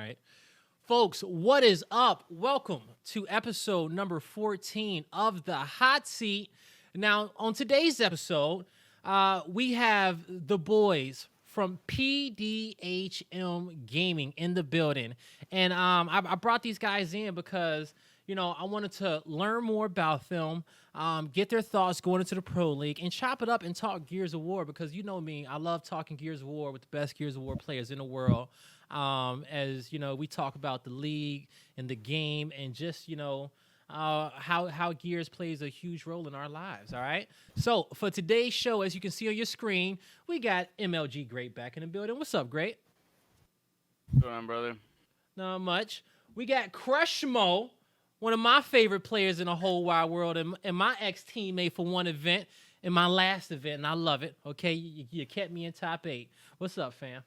right. Folks, what is up? Welcome to episode number 14 of the Hot Seat. Now, on today's episode, we have the boys from PDHM Gaming in the building. And I brought these guys in because, I wanted to learn more about them, get their thoughts going into the Pro League, and chop it up and talk Gears of War because you know me, I love talking Gears of War with the best Gears of War players in the world. As we talk about the league and the game and just how Gears plays a huge role in our lives. All right. So for today's show, as you can see on your screen, we got MLG Great back in the building. What's up, Great? What's going on, brother? Not much. We got Crushmo, one of my favorite players in the whole wide world, and my ex-teammate for one event in my last event, and I love it. Okay, you kept me in top 8. What's up, fam?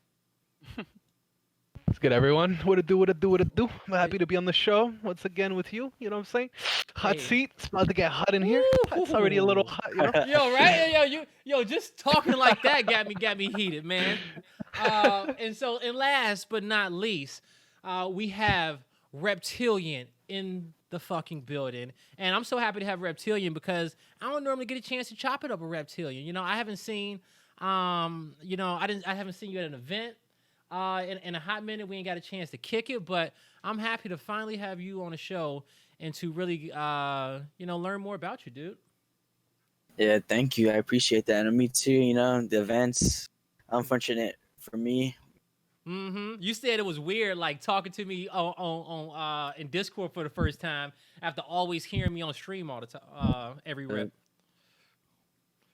What's good, everyone? What it do? I'm happy to be on the show once again with you. You know what I'm saying? Hot seat. It's about to get hot in here. It's already a little hot, Yo, right? Yo, just talking like that got me heated, man. And last but not least, we have Reptilian in the fucking building. And I'm so happy to have Reptilian because I don't normally get a chance to chop it up with Reptilian. I haven't seen I haven't seen you at an event. In a hot minute, we ain't got a chance to kick it, but I'm happy to finally have you on the show and to really, learn more about you, dude. Yeah, thank you. I appreciate that. And me too, the events, unfortunate for me. Mm-hmm. You said it was weird, like talking to me on in Discord for the first time after always hearing me on stream all the time, every rep.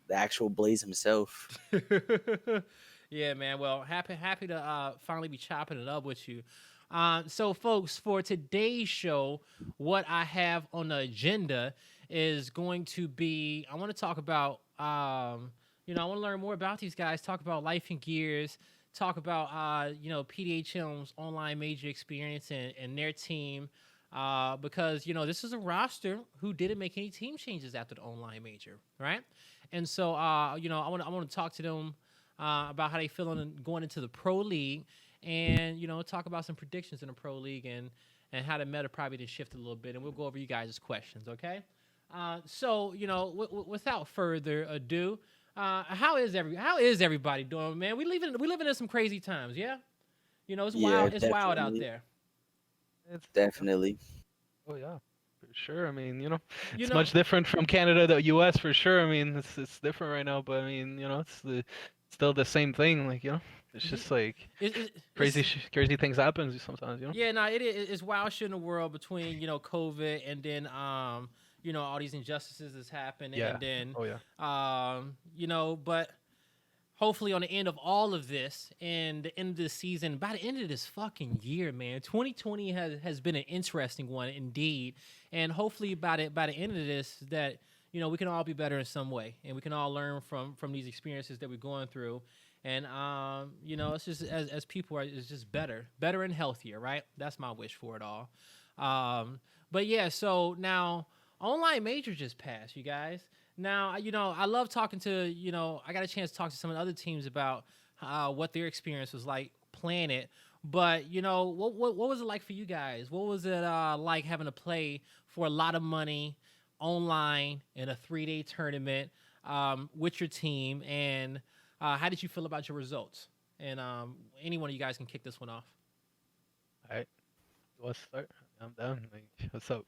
The actual Blaze himself. Yeah, man. Well, happy to finally be chopping it up with you. So, folks, for today's show, what I have on the agenda is going to be, I want to talk about, I want to learn more about these guys, talk about life in Gears, talk about, PDHM's online major experience and their team, because, this is a roster who didn't make any team changes after the online major, right? And so, I want to talk to them about how they feeling going into the Pro League, and talk about some predictions in the Pro League and how the meta probably did shift a little bit, and we'll go over you guys' questions, okay? So without further ado, how is everybody doing, man? We living in some crazy times, yeah. It's wild. It's wild out there. It's Definitely. Oh yeah, for sure. I mean, it's much different from Canada to U.S. for sure. I mean, it's different right now, but I mean, it's still the same thing. Like, it's just like crazy things happen sometimes. Yeah, no, it's wild shit in the world between COVID and then all these injustices that's happened, Yeah. and then Oh yeah. but hopefully on the end of all of this and the end of this season, by the end of this fucking year, man, 2020 has been an interesting one indeed, and hopefully by the end of this that we can all be better in some way, and we can all learn from these experiences that we're going through. And, it's just as people it's just better and healthier, right? That's my wish for it all. But yeah, so now online major just passed, you guys. Now, I love talking to, I got a chance to talk to some of the other teams about what their experience was like playing it. But, what was it like for you guys? What was it like having to play for a lot of money online in a 3-day tournament with your team, and how did you feel about your results? And any one of you guys can kick this one off. All right. Let's start. I'm down. Like, what's up?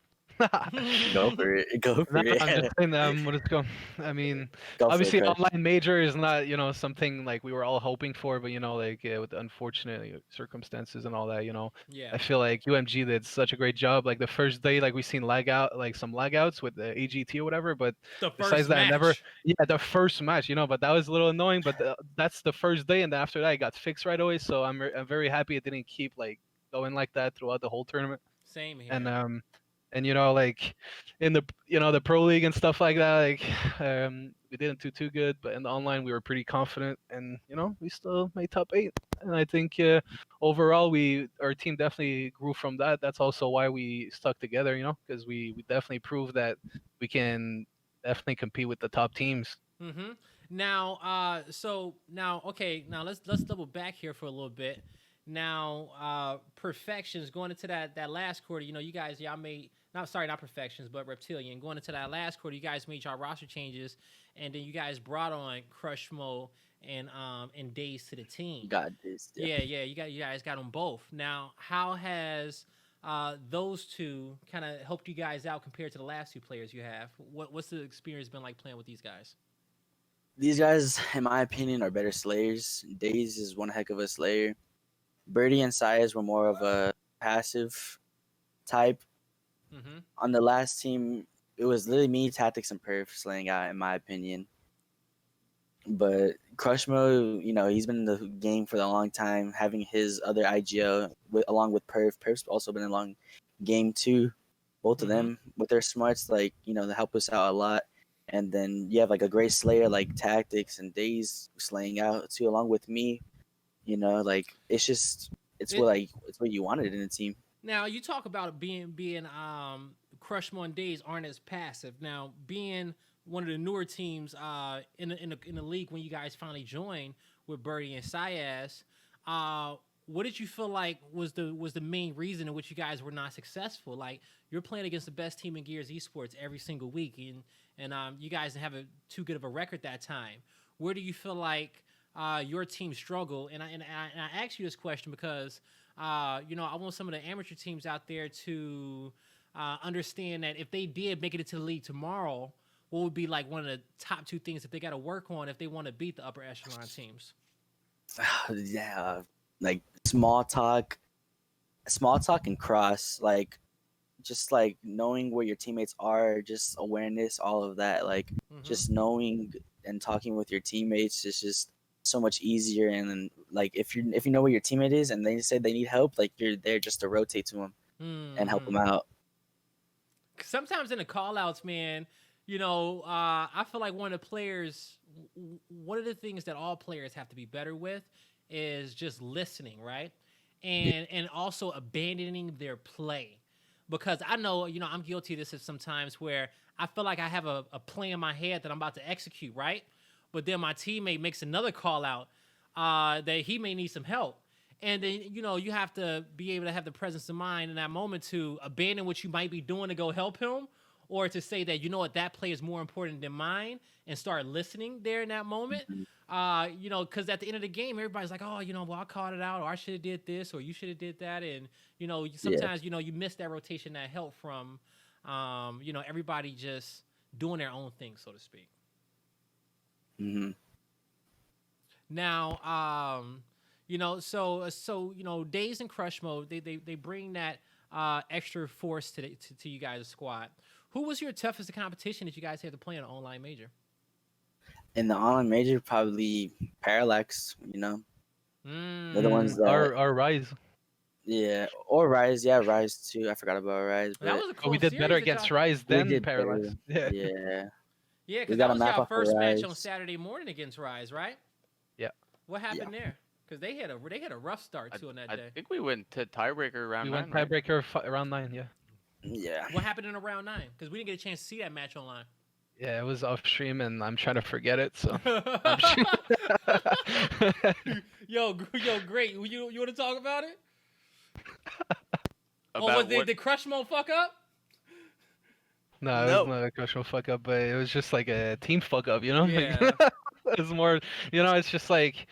Go for it. Go for it. I'm just saying, what it's going. I mean, Go for obviously, it, Crush. online major is not, something like we were all hoping for, but with the unfortunate circumstances and all that, Yeah. I feel like UMG did such a great job. Like the first day, like we seen some lag outs with the AGT or whatever, but besides that, the first match, but that was a little annoying. But that's the first day, and then after that, it got fixed right away. So I'm very happy it didn't keep like going like that throughout the whole tournament. Same here. And like in the the Pro League and stuff like that, like we didn't do too good, but in the online we were pretty confident, and we still made top 8. And I think overall our team definitely grew from that. That's also why we stuck together, because we definitely proved that we can definitely compete with the top teams. Mm-hmm. Now, okay. Now let's double back here for a little bit. Now, Perfections going into that last quarter, you guys, y'all made not Perfections, but Reptilian going into that last quarter, you guys made y'all roster changes, and then you guys brought on Crushmo and Days to the team. Got this. Yeah, you guys got them both. Now, how has those two kind of helped you guys out compared to the last two players you have? What's the experience been like playing with these guys? These guys, in my opinion, are better slayers. Days is one heck of a slayer. Birdie and Sayas were more of a passive type. Mm-hmm. On the last team, it was literally me, Tactics, and Perf slaying out, in my opinion. But Crushmo, he's been in the game for a long time, having his other IGO along with Perf. Perf's also been in a long game too. Both of them with their smarts, they help us out a lot. And then you have like a great slayer like Tactics and Days slaying out too, along with me. It's what you wanted in a team. Now you talk about being Crushmo and Days aren't as passive. Now being one of the newer teams in the league when you guys finally joined with Birdie and Sayas, what did you feel like was the main reason in which you guys were not successful? Like you're playing against the best team in Gears Esports every single week, and you guys didn't have too good of a record that time. Where do you feel like your team struggled? And I asked you this question because I want some of the amateur teams out there to understand that if they did make it into the league tomorrow, what would be like one of the top two things that they got to work on if they want to beat the upper echelon teams? Yeah, like small talk and cross, just knowing where your teammates are, just awareness, all of that, just knowing and talking with your teammates is just so much easier. And then if you know where your teammate is and they say they need help, you're there just to rotate to them and help them out. Sometimes in the call outs, man, I feel like one of the things that all players have to be better with is just listening, right? And also abandoning their play. Because I know, I'm guilty of this sometimes where I feel like I have a play in my head that I'm about to execute, right? But then my teammate makes another call out that he may need some help. And then, you have to be able to have the presence of mind in that moment to abandon what you might be doing to go help him, or to say that, that play is more important than mine and start listening there in that moment. Because at the end of the game, everybody's like, oh, well, I called it out, or I should have did this, or you should have did that. And, sometimes, you miss that rotation, that help from, everybody just doing their own thing, so to speak. Mm-hmm. Now, so Days and Crush Mode, they bring that extra force to you guys' squad. Who was your toughest competition that you guys had to play in an online major? In the online major, probably Parallax. They're the ones that our Rise. Yeah, or Rise. Yeah, Rise too. I forgot about Rise. But That was a cool we did better against Rise than Parallax. Yeah. Yeah, because that was our first match on Saturday morning against Rise, right? Yeah. What happened there? Because they had a rough start too on that day. I think we went to tiebreaker round 9. We went tiebreaker round 9. Yeah. Yeah. What happened in round 9? Because we didn't get a chance to see that match online. Yeah, it was off stream, and I'm trying to forget it. So. yo, great. You want to talk about it? Did Crush Mode fuck up? No, it was not a crucial fuck up, but it was just like a team fuck up, Yeah. It's more, it's just like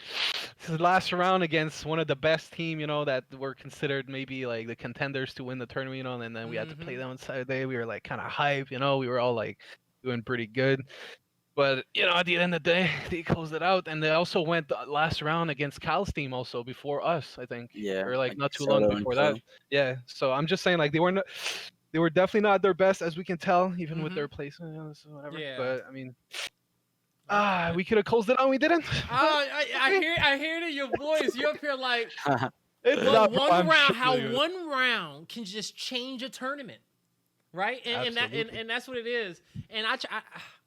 this last round against one of the best team, that were considered maybe like the contenders to win the tournament, and then we had to play them on Saturday. We were like kind of hype, we were all like doing pretty good. But, at the end of the day, they closed it out, and they also went the last round against Cal's team also before us, I think. Yeah. Or like not too long before that. Yeah. So I'm just saying, like, they were definitely not their best, as we can tell, even with their placement, so whatever. Yeah. But I mean, we could have closed it out. We didn't. I hear it in your voice. You're up here like one round can just change a tournament, right? And that's what it is. And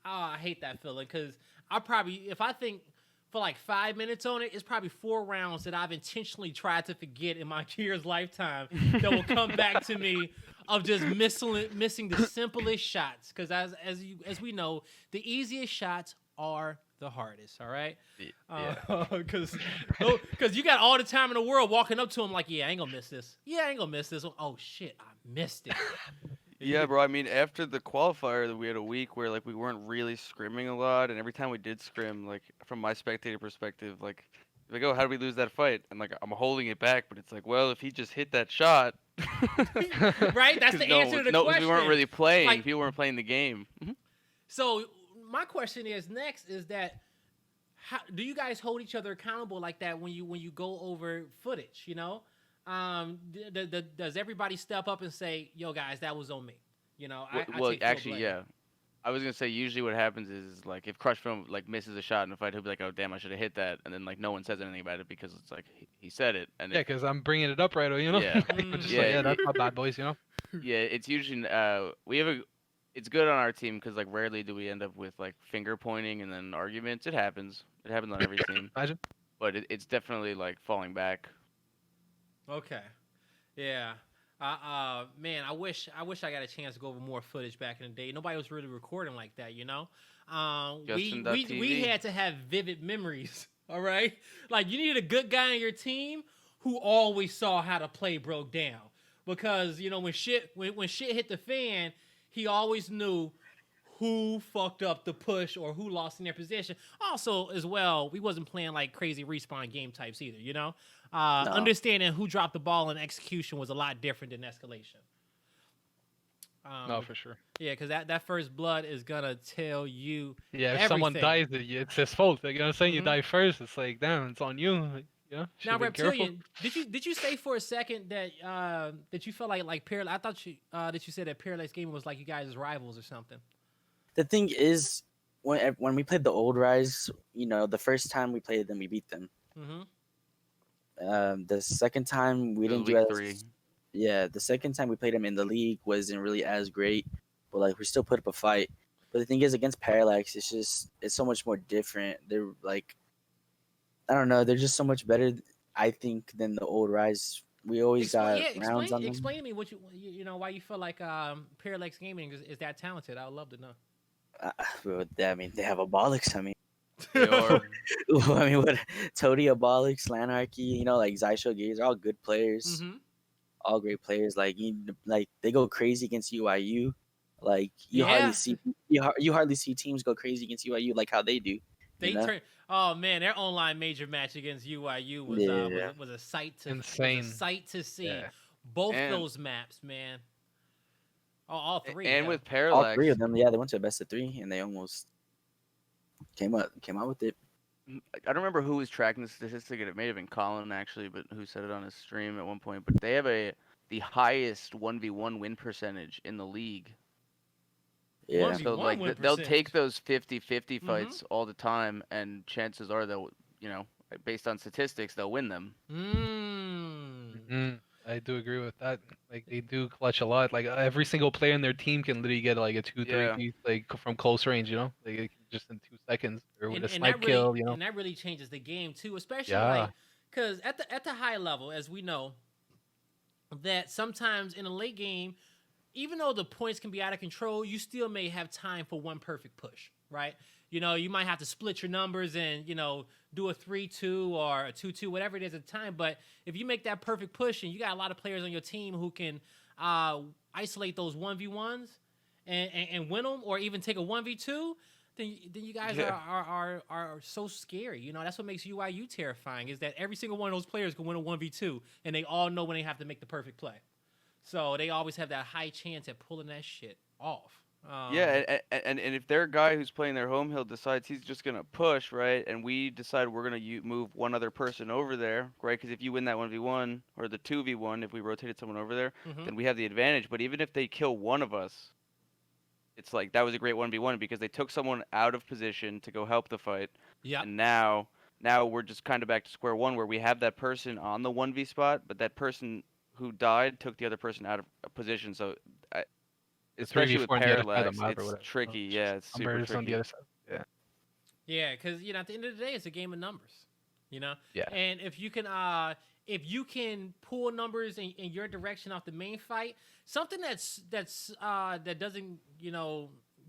I hate that feeling because if I think for like 5 minutes on it, it's probably 4 rounds that I've intentionally tried to forget in my Gears lifetime that will come back to me of just missing the simplest shots. Because as we know, the easiest shots are the hardest. All right, Yeah. because you got all the time in the world walking up to him like, yeah, I ain't gonna miss this. Yeah, I ain't gonna miss this. Oh shit, I missed it. Yeah, bro. I mean, after the qualifier, we had a week where like we weren't really scrimming a lot, and every time we did scrim, like from my spectator perspective, like, oh, how did we lose that fight? And like I'm holding it back, but it's like, well, if he just hit that shot, Right? That's 'cause the no, answer to the no, 'cause question. we weren't really playing. Like- People weren't playing the game. So my question is next is that how do you guys hold each other accountable like that when you go over footage? You know, does everybody step up and say, "Yo, guys, that was on me"? You know, I Well, take full actually, blame. yeah. I was gonna say usually what happens is like if Crush Film like misses a shot in a fight, he'll be like, "Oh damn, I should have hit that," and then like no one says anything about it because it's like he said it, and Yeah, because I'm bringing it up right away, you know. Yeah. We're just Yeah, like, yeah, yeah. that's not bad, boys, you know. yeah, it's usually we have a. It's good on our team because like rarely do we end up with like finger pointing and then arguments. It happens. It happens on every team, Imagine. but it's definitely like falling back. Okay, yeah. Man, I wish I got a chance to go over more footage back in the day. Nobody was really recording like that, you know. We Justin.tv. had to have vivid memories. All right, like you needed a good guy on your team who always saw how the play broke down because you know when shit hit the fan, he always knew who fucked up the push or who lost in their position. Also, as well, we wasn't playing like crazy respawn game types either, you know? No. Understanding who dropped the ball in execution was a lot different than escalation. No, for sure. Yeah, because that first blood is going to tell you Yeah, if someone everything. dies, it's his fault. Like, you know what I'm saying? You Mhm. die first. It's like, damn, it's on you. Like, you know, Now, should've been careful. Reptilian, did you say for a second that that you felt like Parallax? I thought you that you said that Parallax Gaming was like you guys' rivals or something. The thing is, when we played the old Rise, you know, the first time we played them, we beat them. Mm-hmm. The second time we It was didn't do week as 3. yeah. The second time we played them in the league wasn't really as great, but like we still put up a fight. But the thing is, against Parallax, it's so much more different. They're like, I don't know, they're just so much better, I think, than the old Rise. We always got rounds on them. Explain to me what you know why you feel like Parallax Gaming is that talented. I would love to know. I mean, they have Abolix. I mean, They are. I mean, what Toady, Abolix, Lanarchy, you know, like Zysho Gaze, are all good players, Mm-hmm. all great players. Like like they go crazy against UIU. Like you Yeah. you hardly see teams go crazy against UIU like how they do. They know? turn. Oh man, their online major match against UIU was Yeah. was a sight to Insane. Was a sight to see. Yeah. Both And- those maps, man. Oh, all three. And yeah. with All Parallax, three of them, yeah, they went to a best of 3 and they almost came out with it. I don't remember who was tracking the statistic. It may have been Colin actually, but who said it on his stream at one point. But they have the highest 1v1 win percentage in the league. Yeah. 1v1 So like win they'll percentage. take those 50-50 fights all the time, and chances are they'll, you know, based on statistics, they'll win them. I do agree with that. Like they do clutch a lot. Like every single player in their team can literally get like a 2-3 Yeah. piece, like from close range. You know, like just in 2 seconds or with a and snipe that kill. really, You know. and that really changes the game too, especially Yeah. like because at the high level, as we know, that sometimes in a late game, even though the points can be out of control, you still may have time for one perfect push, right? You know, you might have to split your numbers and, you know, do a 3-2 or a 2-2, whatever it is at the time. But if you make that perfect push and you got a lot of players on your team who can isolate those 1v1s and win them or even take a 1v2, then you guys Yeah. are so scary. You know, that's what makes UIU terrifying is that every single one of those players can win a 1v2 and they all know when they have to make the perfect play. So they always have that high chance at pulling that shit off. Yeah, and if their guy who's playing their home hill decides he's just gonna push, right, and we decide we're gonna move one other person over there, right? Because if you win that 1v1 or the 2v1, if we rotated someone over there, Mhm. then we have the advantage. But even if they kill one of us, it's like that was a great 1v1 because they took someone out of position to go help the fight, Yeah. and now we're just kind of back to square one where we have that person on the 1v spot, but that person who died took the other person out of a position. So, especially with 3v4 on the other side of the Parallax, map or it's whatever. tricky. It's Yeah, just it's super numbers on the tricky. other side. Yeah. Yeah, because you know at the end of the day, it's a game of numbers. You know. Yeah. And if you can pull numbers in your direction off the main fight, something that doesn't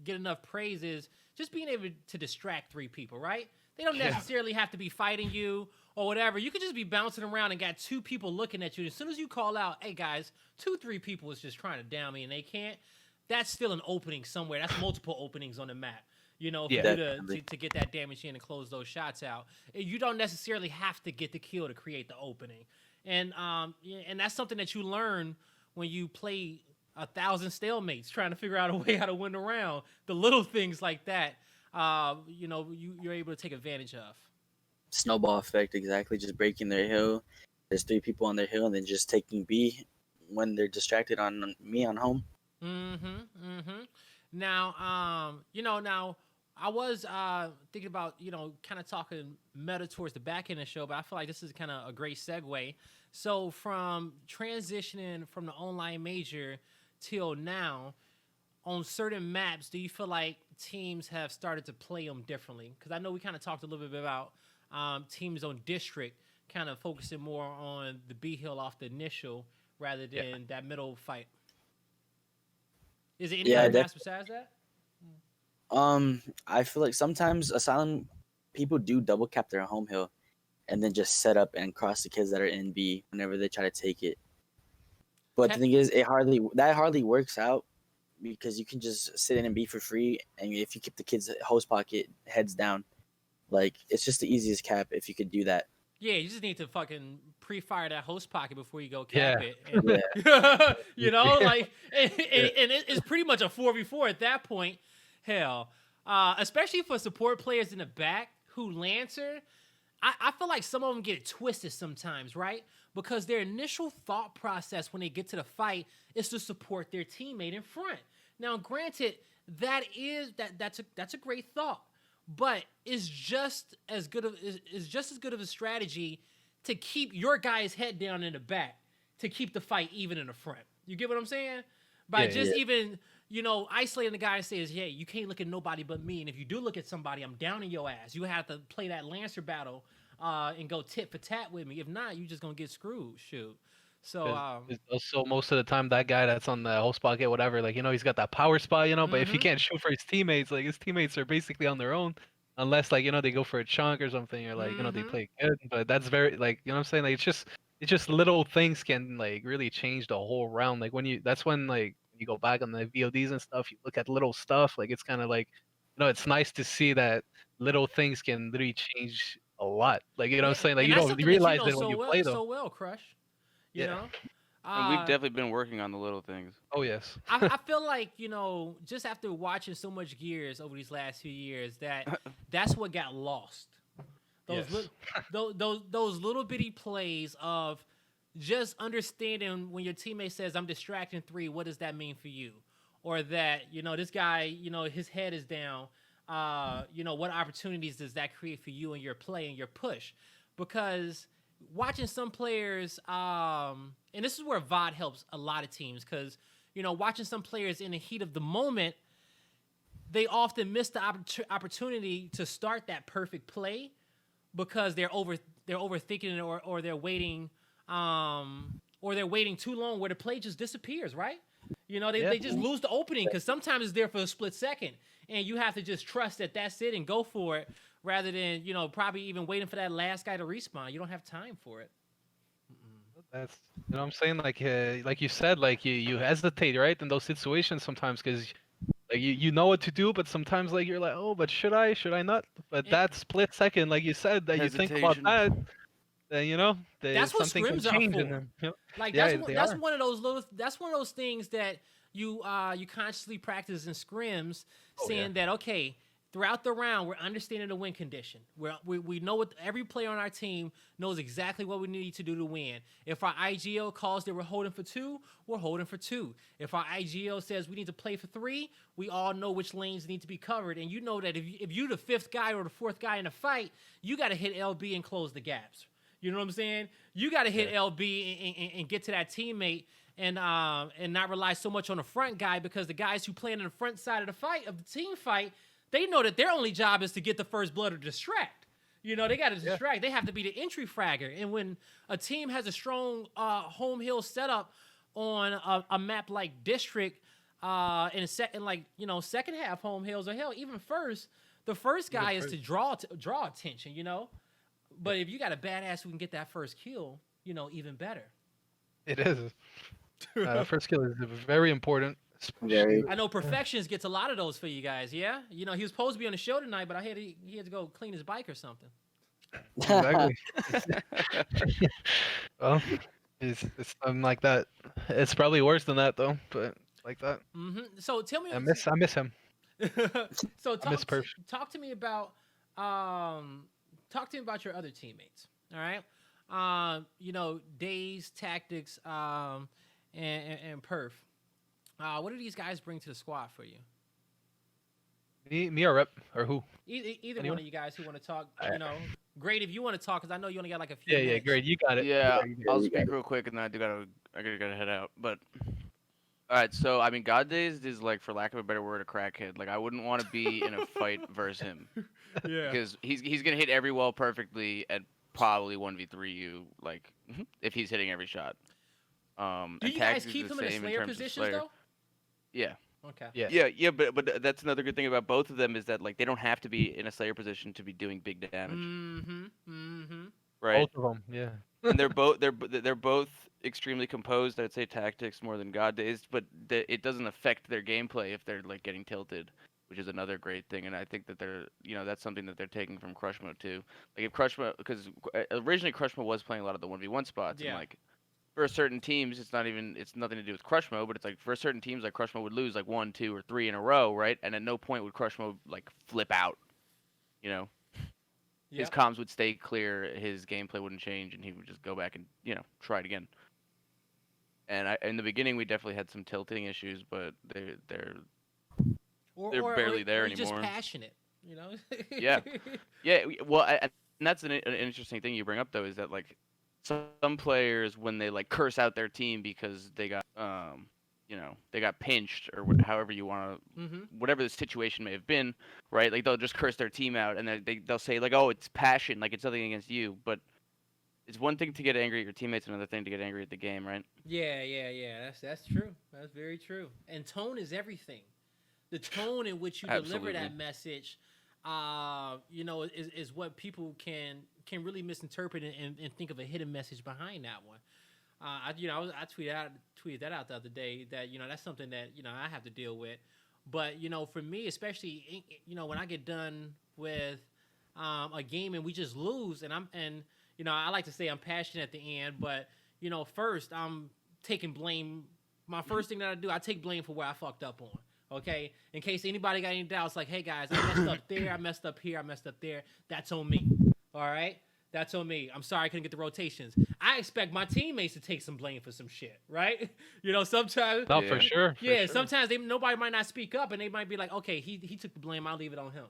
get enough praise is just being able to distract 3 people, right? They don't Yeah. necessarily have to be fighting you or whatever. You could just be bouncing around and got 2 people looking at you. As soon as you call out, hey guys, 2-3 people is just trying to down me and they can't. That's still an opening somewhere. That's multiple openings on the map. You know, for Yeah. you Definitely. to get that damage in and close those shots out. You don't necessarily have to get the kill to create the opening. And that's something that you learn when you play 1,000 stalemates trying to figure out a way how to win the round. The little things like that, you're able to take advantage of. Snowball effect, exactly. Just breaking their hill. There's 3 people on their hill, and then just taking B when they're distracted on me on home. Now, now I was thinking about, kind of talking meta towards the back end of the show, but I feel like this is kind of a great segue. So from transitioning from the online major till now, on certain maps, do you feel like teams have started to play them differently? Because I know we kind of talked a little bit about teams on district kind of focusing more on the B hill off the initial rather than that middle fight. Is there any Yeah, other maps besides that? I feel like sometimes Asylum people do double cap their home hill, and then just set up and cross the kids that are in B whenever they try to take it. But the thing is, that hardly works out because you can just sit in B for free, and if you keep the kids host pocket heads down, like it's just the easiest cap if you could do that. Yeah, you just need to fucking pre-fire that host pocket before you go cap Yeah. it. And, Yeah. like, and it's pretty much a 4v4 at that point. Hell, especially for support players in the back who Lancer, I feel like some of them get it twisted sometimes, right? Because their initial thought process when they get to the fight is to support their teammate in front. Now, granted, that's a great thought, but it's just as good of a strategy to keep your guy's head down in the back to keep the fight even in the front. You get what I'm saying? By even isolating the guy and says, "Hey, you can't look at nobody but me, and if you do look at somebody, I'm downing your ass. You have to play that Lancer battle and go tit for tat with me. If not, you just gonna get screwed." Shoot. So It's also most of the time that guy that's on the host pocket, whatever, like he's got that power spot, but if he can't shoot for his teammates, like his teammates are basically on their own, unless like they go for a chunk or something, or like they play good. But that's very like what I'm saying, like it's just little things can like really change the whole round. Like that's when like you go back on the VODs and stuff, you look at little stuff, like it's kind of like it's nice to see that little things can literally change a lot. Like what I'm saying, like and you that's don't something realize that it when you play them. so well, Crush. You Yeah. know. And we've definitely been working on the little things. Oh yes. I feel like just after watching so much Gears over these last few years, that's what got lost. Those those little bitty plays of just understanding when your teammate says, "I'm distracting 3," what does that mean for you? Or that this guy, his head is down. What opportunities does that create for you in your play and your push? Because watching some players, and this is where VOD helps a lot of teams, because watching some players in the heat of the moment, they often miss the opportunity to start that perfect play because they're overthinking it, or they're waiting, or they're waiting too long where the play just disappears, right? They just lose the opening because sometimes it's there for a split second, and you have to just trust that that's it and go for it, rather than probably even waiting for that last guy to respawn. You don't have time for it. That's what I'm saying, like you said, like you hesitate, right, in those situations sometimes, because like you know what to do, but sometimes like you're like, oh, but should I not? But that split second, like you said, that you think about that, then that's what something can scrims are change for. in them. Like Yeah, that's one of those things that you consciously practice in scrims, saying that, okay, throughout the round we're understanding the win condition. We know what every player on our team knows exactly what we need to do to win. If our IGO calls that we're holding for 2, we're holding for 2. If our IGO says we need to play for 3, we all know which lanes need to be covered. And you know that if you're the 5th guy or the 4th guy in a fight, you got to hit LB and close the gaps. You know what I'm saying? You got to hit LB and get to that teammate, and not rely so much on the front guy, because the guys who play in the front side of the fight, of the team fight, they know that their only job is to get the first blood or distract. They got to distract. They have to be the entry fragger. And when a team has a strong home hill setup on a map like District, in a second, like second half home hills or hell, even first. The first guy is to draw attention, But if you got a badass who can get that first kill, even better. It is. First kill is very important. Very. I know Perfections gets a lot of those for you guys. Yeah, he was supposed to be on the show tonight, but he had to go clean his bike or something. Exactly. Well, it's something like that. It's probably worse than that though, but like that. So tell me, I miss him. So I miss Perf. talk to me about your other teammates. All right, Days, Tactics, and Perf. What do these guys bring to the squad for you? Me or Rep or who? Either one of you guys who want to talk. Great if you want to talk, because I know you only got like a few. Yeah, great. You got it. Yeah, I'll you got speak real quick, and then I gotta head out. But all right, so I mean, God Dazed is like, for lack of a better word, a crackhead. Like, I wouldn't want to be in a fight versus him. Yeah. Because he's gonna hit every wall perfectly and probably 1v3 you, like, if he's hitting every shot. Do and you guys Tactics is keep the them in the same Slayer terms of positions Slayer. though? Yeah. Okay. Yeah. But that's another good thing about both of them, is that like they don't have to be in a Slayer position to be doing big damage. Right. Both of them. Yeah. And they're both extremely composed. I'd say Tactics more than God Dazed, but it doesn't affect their gameplay if they're like getting tilted, which is another great thing. And I think that that's something that they're taking from Crush Mode too. Like, if Crush Mode, because originally Crush Mode was playing a lot of the 1v1 spots, Yeah. and like, for certain teams, it's nothing to do with Crush Mode, but it's like, for certain teams, like, Crush Mode would lose like 1, 2, or 3 in a row, right? And at no point would Crush Mode like flip out, His comms would stay clear, his gameplay wouldn't change, and he would just go back and try it again. And in the beginning, we definitely had some tilting issues, but they're barely there anymore. Just passionate, Yeah. Well, and that's an interesting thing you bring up though, is that like, some players, when they like curse out their team because they got they got pinched, or however you want to, whatever the situation may have been, right? Like, they'll just curse their team out, and they'll say like, oh, it's passion, like it's nothing against you, but it's one thing to get angry at your teammates, another thing to get angry at the game, right? Yeah. That's true. That's very true. And tone is everything. The tone in which you deliver that message, is what people can really misinterpret and think of a hidden message behind that one. I tweeted that out the other day, that that's something that I have to deal with. But for me, especially when I get done with a game and we just lose, and I like to say I'm passionate at the end, but first I'm taking blame. My first thing that I do, I take blame for where I fucked up on. Okay, in case anybody got any doubts, like, hey guys, I messed up there, I messed up here, I messed up there. That's on me. All right, that's on me. I'm sorry I couldn't get the rotations. I expect my teammates to take some blame for some shit, right? Sometimes. No, for sure. Sometimes nobody might not speak up, and they might be like, okay, he took the blame. I'll leave it on him.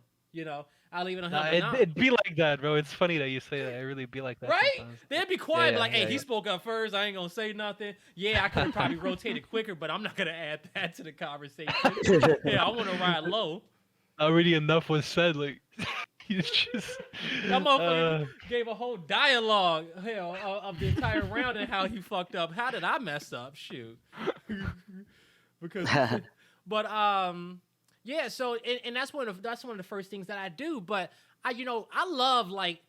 I'll leave it on him. It'd be like that, bro. It's funny that you say that. It really be like that. Right? Sometimes. They'd be quiet, like, hey, he spoke up first. I ain't gonna say nothing. Yeah, I could have probably rotated quicker, but I'm not gonna add that to the conversation. Yeah, I want to ride low. Already enough was said. Like, you just. That motherfucker gave a whole dialogue, of the entire round and how he fucked up. How did I mess up? Shoot. But yeah, so and that's one of the first things that I do. But I love, like,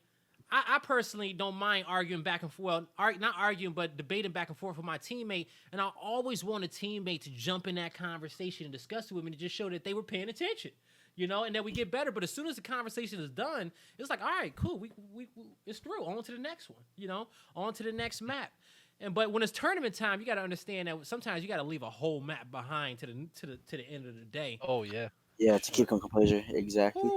I personally don't mind arguing back and forth. Not arguing, but debating back and forth with my teammate. And I always want a teammate to jump in that conversation and discuss it with me to just show that they were paying attention. And then we get better. But as soon as the conversation is done, it's like, all right, cool, we it's through. On to the next one. On to the next map. But when it's tournament time, you got to understand that sometimes you got to leave a whole map behind to the end of the day. Oh yeah. Yeah, to keep composure. Exactly.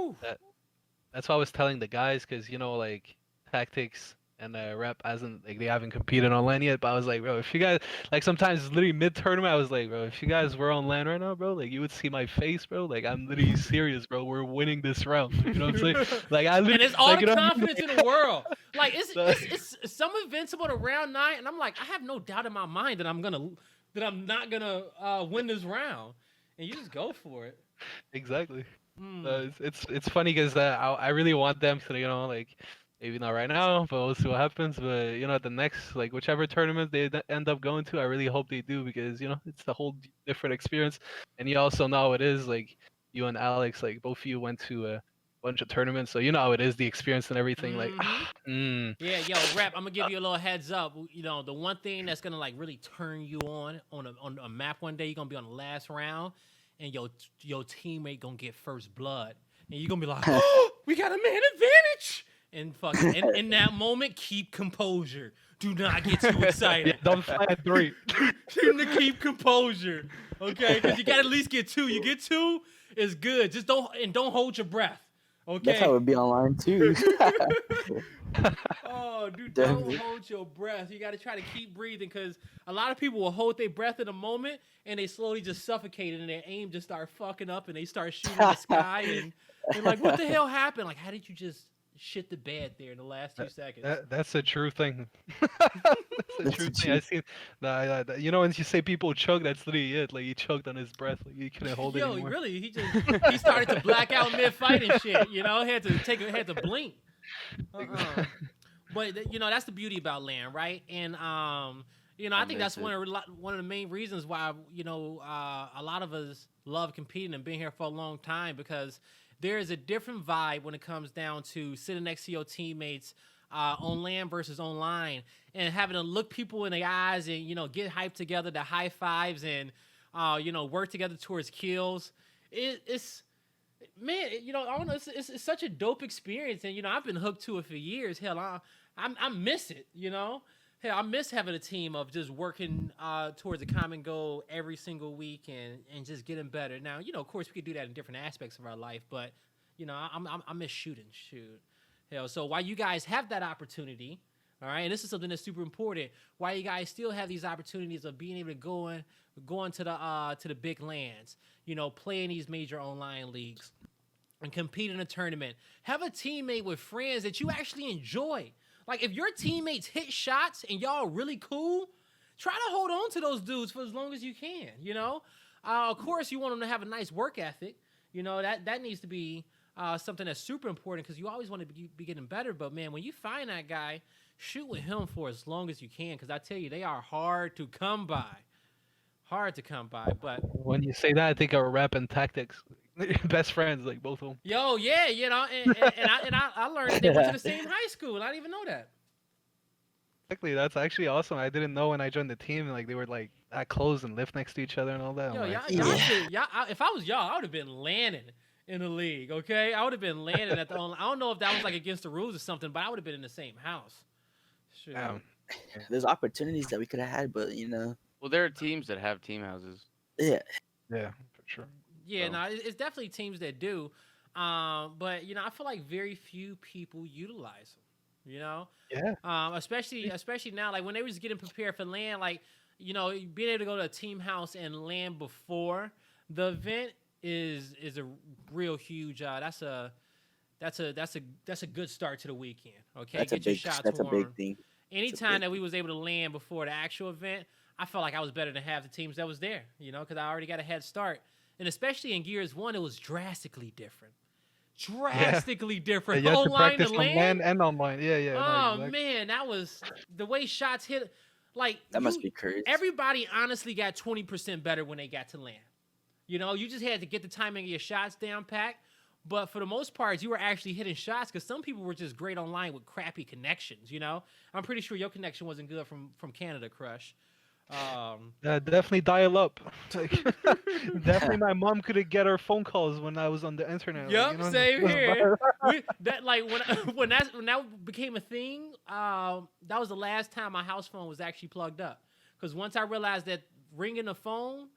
That's what I was telling the guys, because like Tactics and Rep they haven't competed on LAN yet. But I was like, bro, if you guys, like, sometimes literally mid tournament, I was like, bro, if you guys were on LAN right now, bro, like, you would see my face, bro. Like, I'm literally serious, bro. We're winning this round. You know what I'm saying? Like, I literally, and it's all like, the confidence in the world. Like, it's some invincible to round 9, and I'm like, I have no doubt in my mind that I'm not gonna win this round, and you just go for it. Exactly. It's funny because I really want them to, like, Maybe not right now, but we'll see what happens. But at the next, like whichever tournament they end up going to, I really hope they do because it's a whole different experience. And you also know how it is. Like you and Alex, like both of you went to a bunch of tournaments, so you know how it is, the experience and everything. Like, Yeah, yo, Rep, I'm gonna give you a little heads up. The one thing that's gonna like really turn you on a map one day, you're gonna be on the last round, and your teammate gonna get first blood, and you're gonna be like, oh, we got a man advantage. And fucking in that moment, keep composure. Do not get too excited. don't fly at 3. Keep composure, okay? Because you gotta at least get 2. You get 2 is good. Just don't hold your breath. Okay. That's how it would be online too. Oh, dude, Definitely. don't hold your breath. You got to try to keep breathing because a lot of people will hold their breath in a moment and they slowly just suffocate and their aim just start fucking up and they start shooting the sky and they're like, what the hell happened? Like, how did you just shit the bed there in the last 2 seconds? That's a true thing. That's a true thing. I seen. When you say people choke, that's literally it. Like he choked on his breath. Like he couldn't hold it Yo, anymore. really, he started to black out mid fight and shit. Had to blink. But that's the beauty about land, right? And I think that's one of the main reasons why a lot of us love competing and being here for a long time because there is a different vibe when it comes down to sitting next to your teammates on land versus online, and having to look people in the eyes and get hyped together, the high fives, and work together towards kills. It's man, I don't know. It's such a dope experience, and I've been hooked to it for years. Hell, I miss it. Hell, I miss having a team of just working towards a common goal every single week and just getting better. Now, of course, we could do that in different aspects of our life, but I miss shooting. Hell, so while you guys have that opportunity, all right, and this is something that's super important, while you guys still have these opportunities of being able to go into the big lands, play in these major online leagues and compete in a tournament, have a teammate with friends that you actually enjoy. Like, if your teammates hit shots and y'all really cool, try to hold on to those dudes for as long as you can, Of course, you want them to have a nice work ethic. That needs to be something that's super important because you always want to be getting better. But, man, when you find that guy, shoot with him for as long as you can because I tell you, they are hard to come by. But when you say that, I think of rap and tactics. Best friends, like both of them. Yo, yeah, and I learned that they went to the same high school, and I didn't even know that. Exactly, that's actually awesome. I didn't know when I joined the team, like they were like that close and live next to each other and all that. Yo, like, if I was y'all, I would have been landing in the league. Okay, I would have been landing at the. I don't know if that was like against the rules or something, but I would have been in the same house. Sure. There's opportunities that we could have had, but Well, there are teams that have team houses. yeah, for sure. Yeah, no, it's definitely teams that do, but I feel like very few people utilize them. Yeah. Especially now, like when they was getting prepared for land, like being able to go to a team house and land before the event is a real huge. That's a good start to the weekend. Okay, that's a big thing. Anytime that we was able to land before the actual event, I felt like I was better than half the teams that was there. Because I already got a head start. And especially in Gears 1, it was drastically different. Different. Yeah, you had to Online practice to on land. land and online. Yeah. Oh, exactly. man, that was the way shots hit. Like That must be crazy. Everybody honestly got 20% better when they got to land. You just had to get the timing of your shots down packed. But for the most part, you were actually hitting shots because some people were just great online with crappy connections. I'm pretty sure your connection wasn't good from Canada, Crush. Definitely dial up. Like, definitely, my mom couldn't get her phone calls when I was on the internet. Yep, same here. When that became a thing, that was the last time my house phone was actually plugged up. Because once I realized that ringing the phone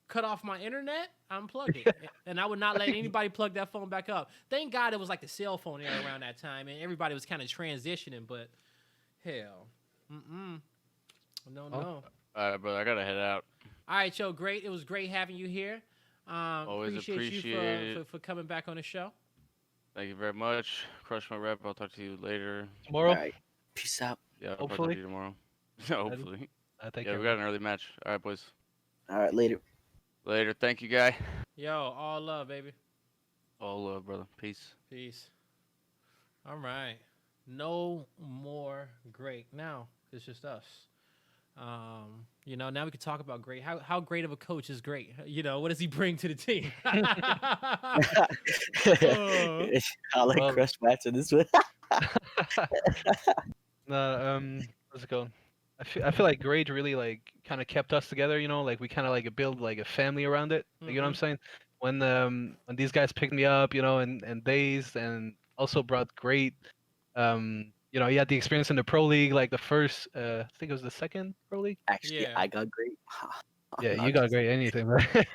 cut off my internet, I unplugged it, and I would not let anybody plug that phone back up. Thank God it was like the cell phone era around that time, and everybody was kind of transitioning. But hell, no. All right, brother, I gotta head out. All right, yo, great. It was great having you here. Always appreciate you for coming back on the show. Thank you very much. Crush my rep. I'll talk to you later. Tomorrow. All right. Peace out. Yeah, I'll probably talk to you tomorrow. Hopefully. Thank Yeah, you. we got an early match. All right, boys. All right, later. Later. Thank you, guy. Yo, all love, baby. All love, brother. Peace. Peace. All right. No more great. Now it's just us. Now we can talk about great. How great of a coach is great? What does he bring to the team? Uh, I like Well, Crush Match in this one. no, what's it called? I feel like grade really like kind of kept us together. Like we kind of like build like a family around it. Like, you know what I'm mhm. saying? When these guys picked me up, and Days, and also brought great. He had the experience in the pro league, like the first. I think it was the second pro league. Actually, Yeah. I got great. Yeah, you I'm got just, great anything, man.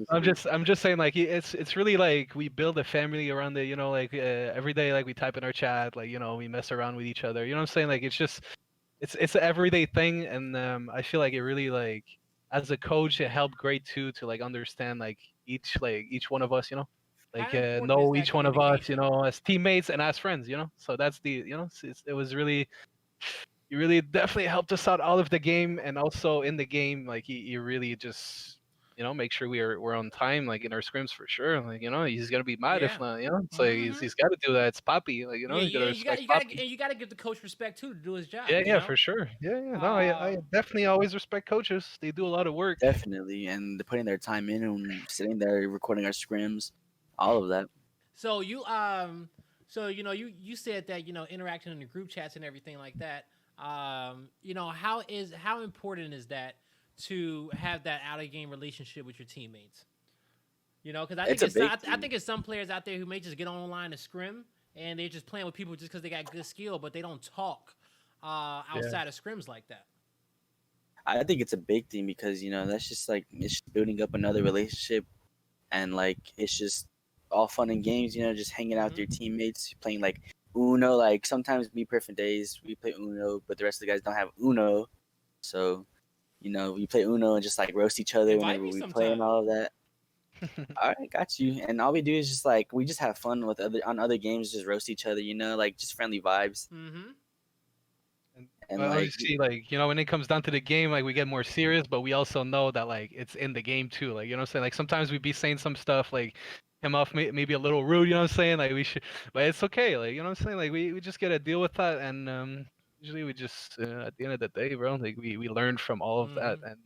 I'm just kidding. I'm just saying, like it's really like we build a family around it. Like every day, like we type in our chat, like we mess around with each other. You know what I'm saying? Like it's an everyday thing, and I feel like it really like as a coach, it helped great too to like understand like each one of us. How Like important is know that each one of us. communication? As teammates and as friends. So that's the it was really he really definitely helped us out all of the game, and also in the game, like he really just make sure we're on time, like in our scrims for sure. Like he's gonna be mad if Yeah. not. So Hmm. he's got to do that. It's Poppy, like Yeah, you gotta yeah. respect You got Poppy. and you got to give the coach respect too to do his job. Yeah, yeah, for sure. Yeah, yeah. No, I Um. definitely always respect coaches. They do a lot of work. Definitely, and they're putting their time in and sitting there recording our scrims, all of that. So you said that interaction in the group chats and everything like that. How important is that to have that out of game relationship with your teammates? Because It's a big I thing. think it's some players out there who may just get online and scrim and they're just playing with people just because they got good skill, but they don't talk Yeah, outside of scrims like that. I think it's a big thing because that's just like it's just building up another relationship, and like it's just all fun and games. Just hanging out with Hmm. your teammates, playing like Uno. Like sometimes me perfect days we play Uno, but the rest of the guys don't have Uno, so we play Uno and just like roast each other Invite whenever me we play and sometime. all of that. All right, got you. And all we do is just like we just have fun with other games, just roast each other. Like just friendly vibes Hmm. and and like obviously, like when it comes down to the game, like we get more serious, but we also know that like it's in the game too. Like what I'm saying. Like sometimes we be saying some stuff like come off maybe a little rude. You know what I'm saying? Like we should, but it's okay. Like what I'm saying. Like we just gotta deal with that, and usually we just at the end of the day, bro, like we learn from all of that, Hmm. and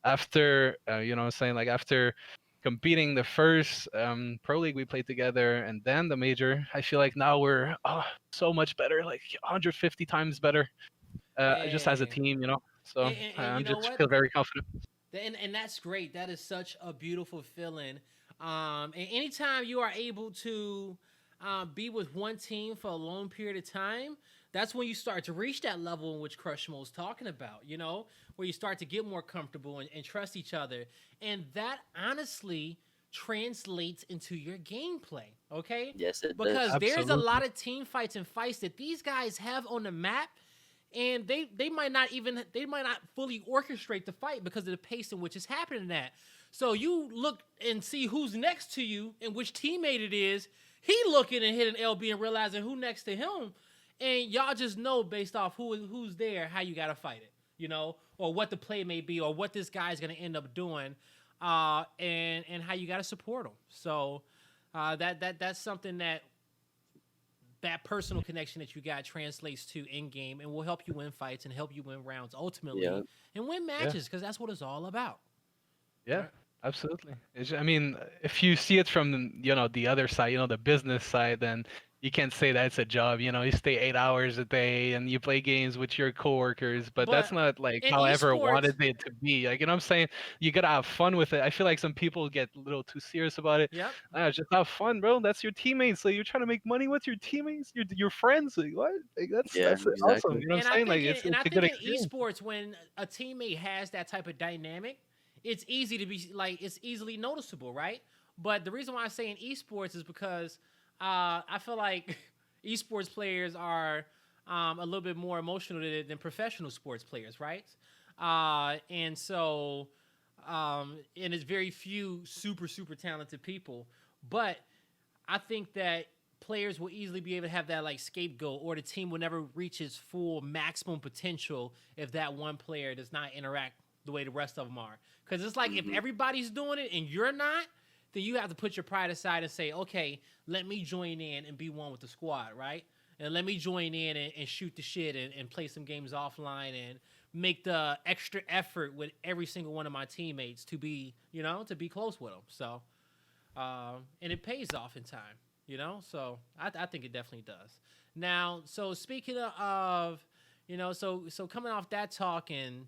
after what I'm saying, like after competing the first pro league we played together and then the major, I feel like now we're so much better, like 150 times better, just as a Hey, team. So and you I'm know just what? feel very confident. And that's great. That is such a beautiful feeling. And anytime you are able to be with one team for a long period of time, that's when you start to reach that level in which Crushmo was talking about. Where you start to get more comfortable and trust each other, and that honestly translates into your gameplay. Okay, yes, it because does. there's a Absolutely. lot of team fights and fights that these guys have on the map and they might not fully orchestrate the fight because of the pace in which it's happening at. So you look and see who's next to you and which teammate it is. He looking and hitting LB and realizing who next to him, and y'all just know based off who's there how you gotta fight it, or what the play may be, or what this guy's gonna end up doing, and how you gotta support him. So that's something that personal connection that you got translates to in game and will help you win fights and help you win rounds Yeah. ultimately and win Yeah. matches because that's what it's all about. Yeah, Right? absolutely. I mean, if you see it from the other side, the business side, then you can't say that it's a job. You stay 8 hours a day and you play games with your coworkers, but that's But not like in how I ever esports, wanted it to be. Like what I'm saying, you gotta have fun with it. I feel like some people get a little too serious about it. yep. Just have fun, bro. That's your teammates. So you're trying to make money with your teammates, your friends. Like what? Like Yeah, that's awesome. exactly. You know what I'm saying? Like And I it's a think good in experience. esports when a teammate has that type of dynamic, it's easy to be like it's easily noticeable, right? But the reason why I say in esports is because I feel like esports players are a little bit more emotional than professional sports players, right? And so and it's very few super talented people, but I think that players will easily be able to have that like scapegoat, or the team will never reach its full maximum potential if that one player does not interact the way the rest of them are. Because it's like if Hmm. everybody's doing it and you're not, then you have to put your pride aside and say, okay, let me join in and be one with the squad, right? And let me join in and shoot the shit and play some games offline and make the extra effort with every single one of my teammates to be, to be close with them. So, and it pays off in time, So I think it definitely does. Now, so speaking of, so coming off that talk and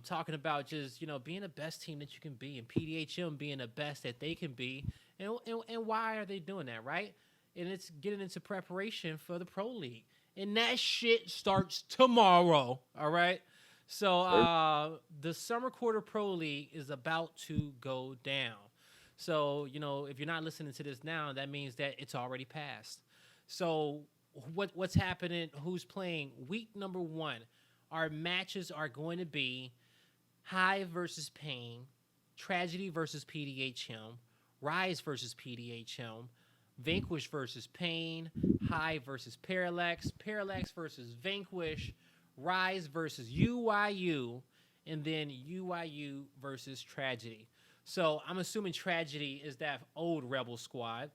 talking about just being the best team that you can be and PDHM being the best that they can be, and why are they doing that, right? And it's getting into preparation for the Pro League, and that shit starts tomorrow. All right, so the Summer Quarter Pro League is about to go down. So if you're not listening to this now, that means that it's already passed. So what's happening? Who's playing? Week number 1. Our matches are going to be Hive versus Pain, Tragedy versus PDHM, Rise versus PDHM, Vanquish versus Pain, Hive versus Parallax, Parallax versus Vanquish, Rise versus UYU, and then UYU versus Tragedy. So I'm assuming Tragedy is that old Rebel squad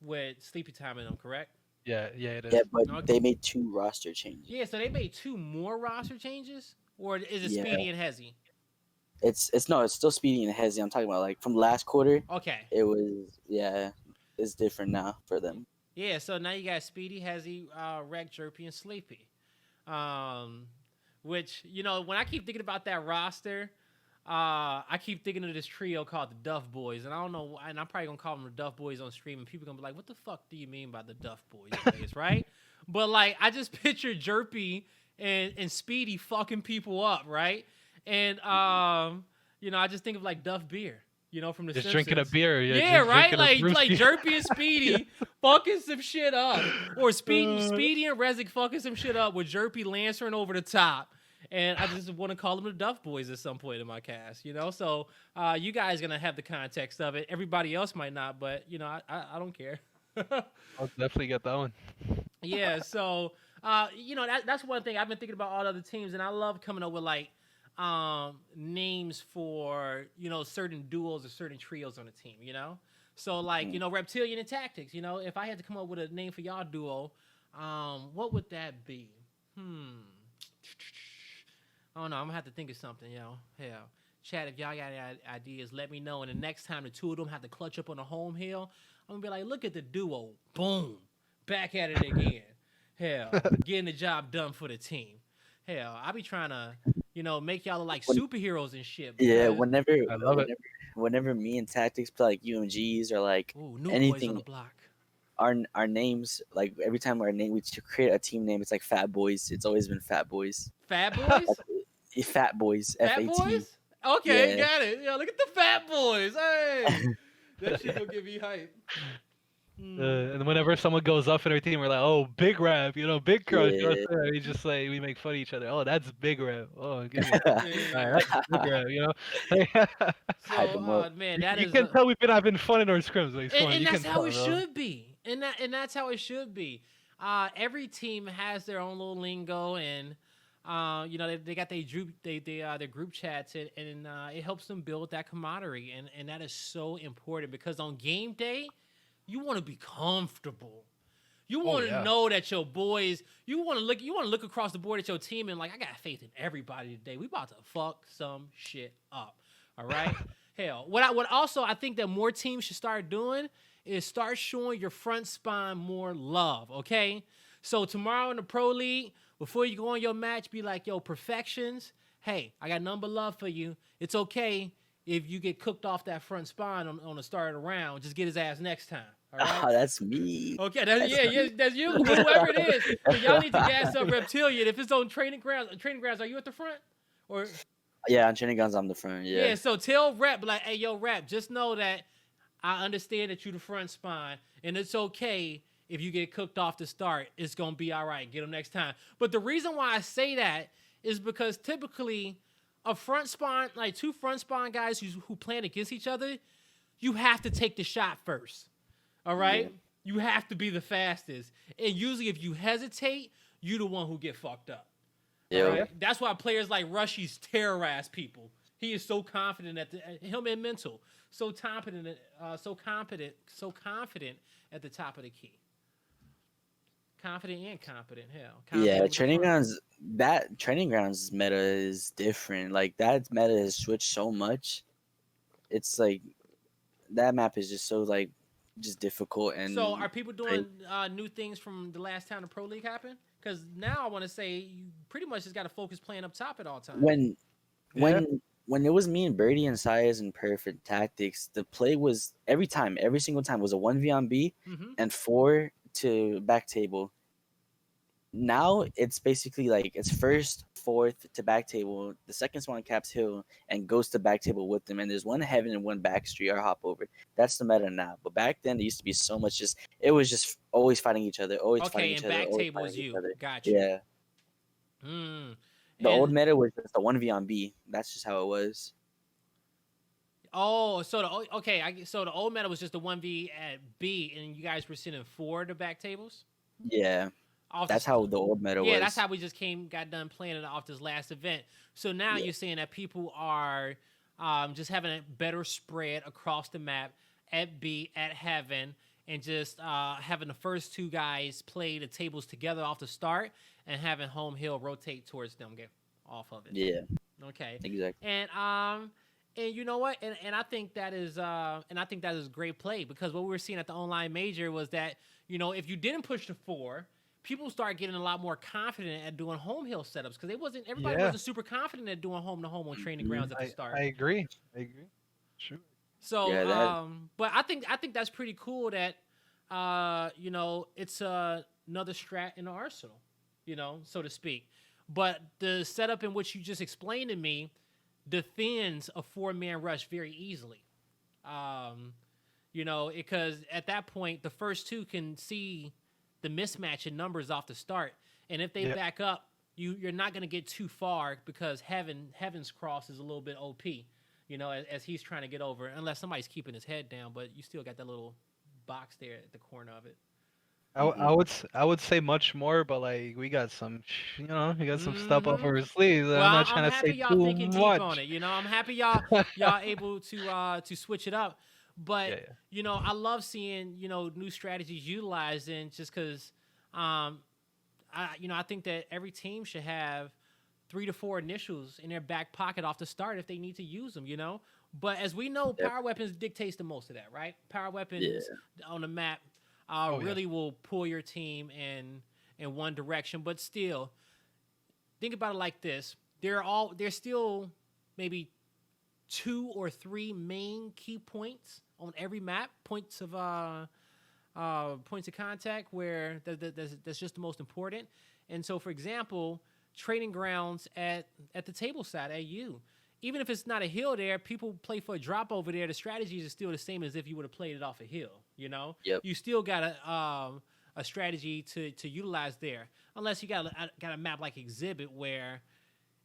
with Sleepy Time in them, correct? Yeah, it is. Yeah, but Okay. they made 2 roster changes. Yeah, so they made 2 more roster changes? Or is it Yeah. Speedy and Hezzy? It's still Speedy and Hezzy. I'm talking about like from last quarter. Okay. It was it's different now for them. Yeah, so now you got Speedy, Hezzy, Rec, Jerpy, and Sleepy. Which, when I keep thinking about that roster, I keep thinking of this trio called the Duff Boys, and I don't know, and I'm probably gonna call them the Duff Boys on stream, and people gonna be like, "What the fuck do you mean by the Duff Boys?" Right? But like, I just picture Jerpy and Speedy fucking people up, right? And I just think of like Duff Beer, from the Just Simpsons. drinking a beer. Yeah, right. Like brewski. Jerpy and Speedy fucking some shit up, or Speedy and Rezik fucking some shit up with Jerpy lancering over the top. And I just want to call them the Duff Boys at some point in my cast, So you guys gonna have the context of it. Everybody else might not, but I don't care. I'll definitely get that one. Yeah, so that's one thing I've been thinking about all the other teams, and I love coming up with like names for certain duos or certain trios on a team, So like Reptilian and Tactics, if I had to come up with a name for y'all duo, what would that be? I don't know. I'm gonna have to think of something, Hell, chat, if y'all got any ideas, let me know. And the next time the 2 of them have to clutch up on the home hill, I'm gonna be like, look at the duo, boom, back at it again. Hell, getting the job done for the team. Hell, I be trying to, make y'all look like superheroes and shit. Yeah, I love it. whenever me and Tactics play like UMGs or like Ooh, new boys on anything, the block. our names, like every time we create a team name, it's like Fat Boys. It's always been Fat Boys. Fat Boys? Fat Boys. Fat FAT. Boys? Okay, Yeah. got it. Yo, look at the Fat Boys. Hey, that shit gonna give me hype. And whenever someone goes up in our team, we're like, "Oh, Big Rap," Big Crush. Yeah. We just like we make fun of each other. Oh, that's Big Rap. Oh, give me. All right, that's Big Rap. Hype 'em So, up. man, that you is can tell we've been having fun in our scrims. Like, and you that's can how tell, it bro. should be. And that's how it should be. Every team has their own little lingo, and they got their group chats, and it helps them build that camaraderie, and that is so important because on game day, you want to be comfortable. You want to know that your boys. You want to look across the board at your team and like, I got faith in everybody today. We about to fuck some shit up. All right. Hell, what also I think that more teams should start doing is start showing your front spine more love. Okay. So tomorrow in the Pro League, before you go on your match, be like, yo, Perfections. Hey, I got nothing but love for you. It's okay if you get cooked off that front spine on the start of the round. Just get his ass next time. All right? Oh, that's me. Okay, that's you. Whoever it is, so y'all need to gas up Reptilian. If it's on training grounds, are you at the front? Or Yeah, on training guns, I'm the front. Yeah. so tell Rep, like, hey, yo, Rep, just know that I understand that you the front spine, and it's okay if you get cooked off the start. It's gonna be all right. Get them next time. But the reason why I say that is because typically a front spine, like 2 front spine guys who plan against each other, you have to take the shot first. All right? Yeah. You have to be the fastest. And usually if you hesitate, you the one who get fucked up. Yeah. Right? That's why players like Rushies terrorize people. He is so confident at him and mental, so confident, so confident at the top of the key. Confident and competent, hell. Confident Yeah, with the training front. grounds. That training grounds meta is different. Like that meta has switched so much. It's like that map is just so like just difficult So, and are people doing new things from the last time the Pro League happened? Because now I want to say you pretty much just got to focus playing up top at all times. when Yeah. when it was me and Birdie and Sias and Perfect Tactics, the play was every single time was a 1v on B Mm-hmm. and 4 to back table. Now it's basically like it's first, fourth to back table. The second one caps hill and goes to back table with them. And there's one heaven and one back street or hop over. That's the meta now. But back then, it used to be so much just, it was just always fighting each other, always fighting Okay, each and other, back always table is fighting each you. other. Got you. Yeah. Mm. The old And meta was just a 1v on B. That's just how it was. oh, so so the old meta was just the 1v at B, and you guys were sitting 4 to back tables. Yeah. Off That's the, how the old meta yeah, was. that's how we just got done playing it off this last event. So now Yeah. you're saying that people are just having a better spread across the map at B, at Heaven, and just having the first two guys play the tables together off the start, and having Home Hill rotate towards them, get off of it. Yeah, Okay. exactly. And you know what? And I think that is great play, because what we were seeing at the online major was that, if you didn't push the 4, people start getting a lot more confident at doing home hill setups, because everybody Yeah. wasn't super confident at doing home to home on training grounds at the start. I agree. Sure. So, Yeah, that- but I think that's pretty cool that, it's another strat in the arsenal, so to speak. But the setup in which you just explained to me defends a 4-man rush very easily. Because at that point, the first two can see the mismatch in numbers off the start, and if they Yep. back up, you're not going to get too far, because Heaven's cross is a little bit OP. As he's trying to get over, unless somebody's keeping his head down, but you still got that little box there at the corner of it. I would say much more, but like we got some, we got some stuff up Mhm. our sleeves. Well, I'm not I'm trying to happy say y'all too thinking deep much. on it. I'm happy y'all able to switch it up. But Yeah. I love seeing new strategies utilized, and just because I think that every team should have 3 to 4 initials in their back pocket off the start if they need to use them. But as we know, Yep. power weapons dictates the most of that, right? Power weapons on the map Yeah. really will pull your team in one direction. But still, think about it like this: there's still maybe 2 or 3 main key points on every map, points of contact, where that's just the most important. And so, for example, training grounds at the table side at U, even if it's not a hill there, people play for a drop over there. The strategies are still the same as if you would have played it off a hill. Yep. You still got a strategy to utilize there, unless you got a map like Exhibit, where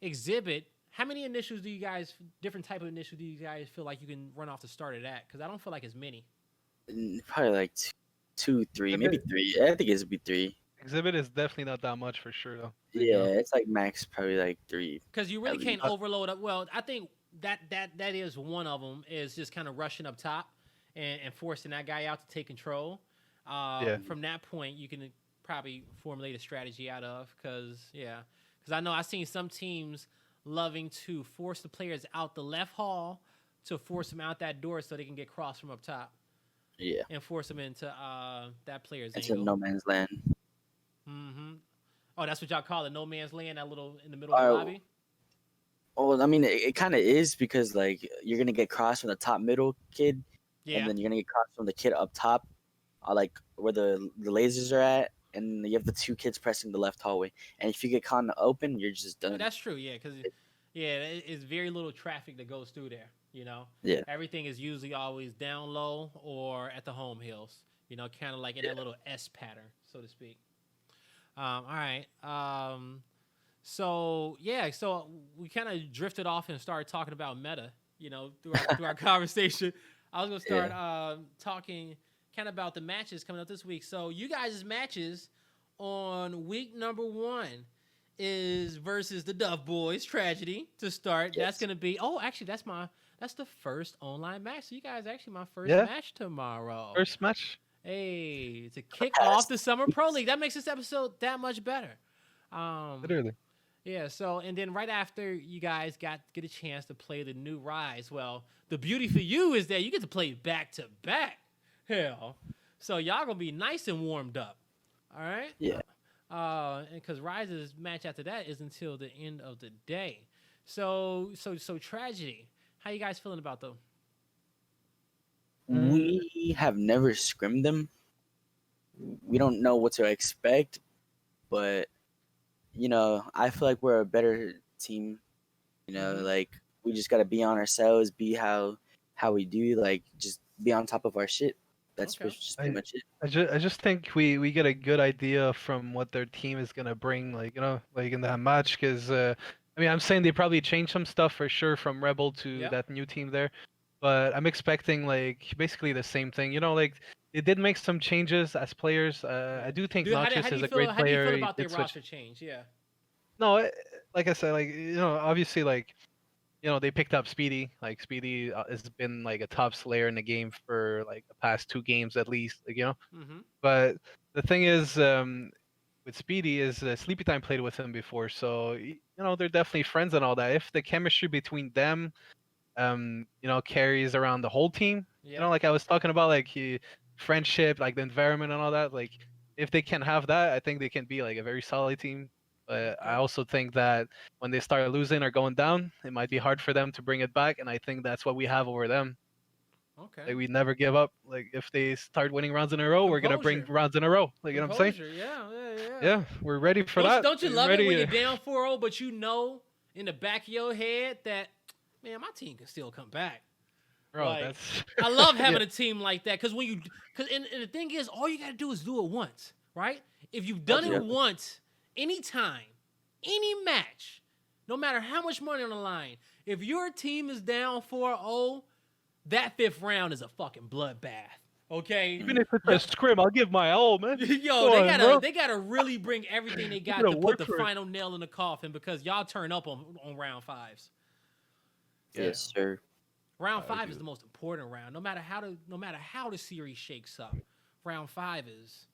Exhibit. How many initials different type of initials do you guys feel like you can run off the start of that? Because I don't feel like it's many. Probably like two, three, maybe 3. I think it'd be 3. Exhibit is definitely not that much for sure though. Yeah, it's like max probably like 3. Because you really At can't least. overload up. Well, I think that is one of them, is just kind of rushing up top and forcing that guy out to take control. From that point, you can probably formulate a strategy out of, because I know I've seen some teams loving to force the players out the left hall to force them out that door so they can get cross from up top. Yeah. And force them into that player's It's a angle. no man's land. Mm-hmm. Oh, that's what y'all call it, no man's land, that little in the middle of the lobby? Well, I mean, it kind of is, because like you're gonna get crossed from the top middle kid, Yeah. and then you're gonna get crossed from the kid up top, like where the lasers are at, and you have the 2 kids pressing the left hallway. And if you get caught in the open, you're just done. That's true, yeah, because it's very little traffic that goes through there. Yeah. Everything is usually always down low or at the home hills. Kind of like in that little S pattern, so to speak. All right. So we kind of drifted off and started talking about meta. Through our conversation. I was gonna start talking kind of about the matches coming up this week. So you guys' matches on week number 1, is versus the Duff Boys, Tragedy, to start. That's Yes. gonna be. Oh, actually, that's the first online match. So you guys actually my first Yeah. match tomorrow. First match. Hey, to kick Past off the Summer Pro League. That makes this episode that much better. Literally. Yeah, so and then right after you guys get a chance to play the new Rise. Well, the beauty for you is that you get to play back to back. Hell. So y'all gonna be nice and warmed up. All right? Yeah. Because Rise's match after that is until the end of the day. So Tragedy. How you guys feeling about them? We have never scrimmed them. We don't know what to expect, but I feel like we're a better team. Mhm. Like we just gotta be on ourselves, be how we do, like just be on top of our shit. That's Okay. just pretty much it. I just think we get a good idea from what their team is gonna bring, like like in that match. Because I mean, I'm saying they probably changed some stuff for sure from Rebel to Yep. that new team there, but I'm expecting like basically the same thing. Like they did make some changes as players. I do think Dude, Notches is a great how do you player. feel He about their did switch. roster change? Yeah. No, like I said, like obviously like they picked up Speedy. Like Speedy has been like a top slayer in the game for like the past 2 games at least. Like. Mm-hmm. But the thing is, with Speedy is Sleepy Time played with him before, so they're definitely friends and all that. If the chemistry between them, carries around the whole team, Yeah. like I was talking about, like friendship, like the environment and all that. Like if they can have that, I think they can be like a very solid team. But I Okay. also think that when they start losing or going down, it might be hard for them to bring it back, and I think that's what we have over them. Okay. Like we never give up. Like if they start winning rounds in a row, we're gonna bring Composure. rounds in a row. Like you know what I'm saying? Composure. Yeah. Yeah, we're ready for that. Don't you We're love ready. it when you're down 4-0, but you know in the back of your head that, man, my team can still come back. Bro, like, that's. I love having Yeah. a team like that because and the thing is, all you got to do is do it once, right? If you've done Yeah. it once, anytime, any match, no matter how much money on the line, if your team is down 4-0, that 5th round is a fucking bloodbath. Okay, Even if it's a scrim, I'll give my all, man. yo, Come on, bro. they gotta really bring everything they got gotta to put work the for it. final nail in the coffin because y'all turn up on round 5s. Yes, sir. Round I 5 agree. is the most important round. No matter how the series shakes up, round 5 is.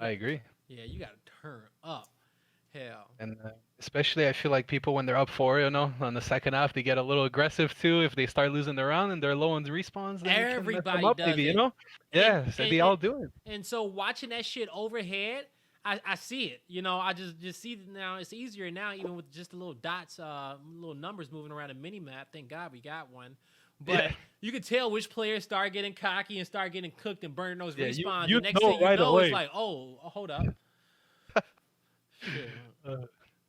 I agree. Yeah, you gotta turn up. Hell. And especially, I feel like people when they're up 4, on the second half, they get a little aggressive too. If they start losing the round and they're low on respawns, then it can mess Everybody them up, does maybe, it. Yes, And- they all do it. And so watching that shit overhead, I see it. I just see it now. It's easier now, even with just the little dots, little numbers moving around a mini map. Thank God we got one. But Yeah. you can tell which players start getting cocky and start getting cooked and burning those Yeah, you- respawns. you the next know thing you right know, away. it's like, oh, hold up. Shit. Uh,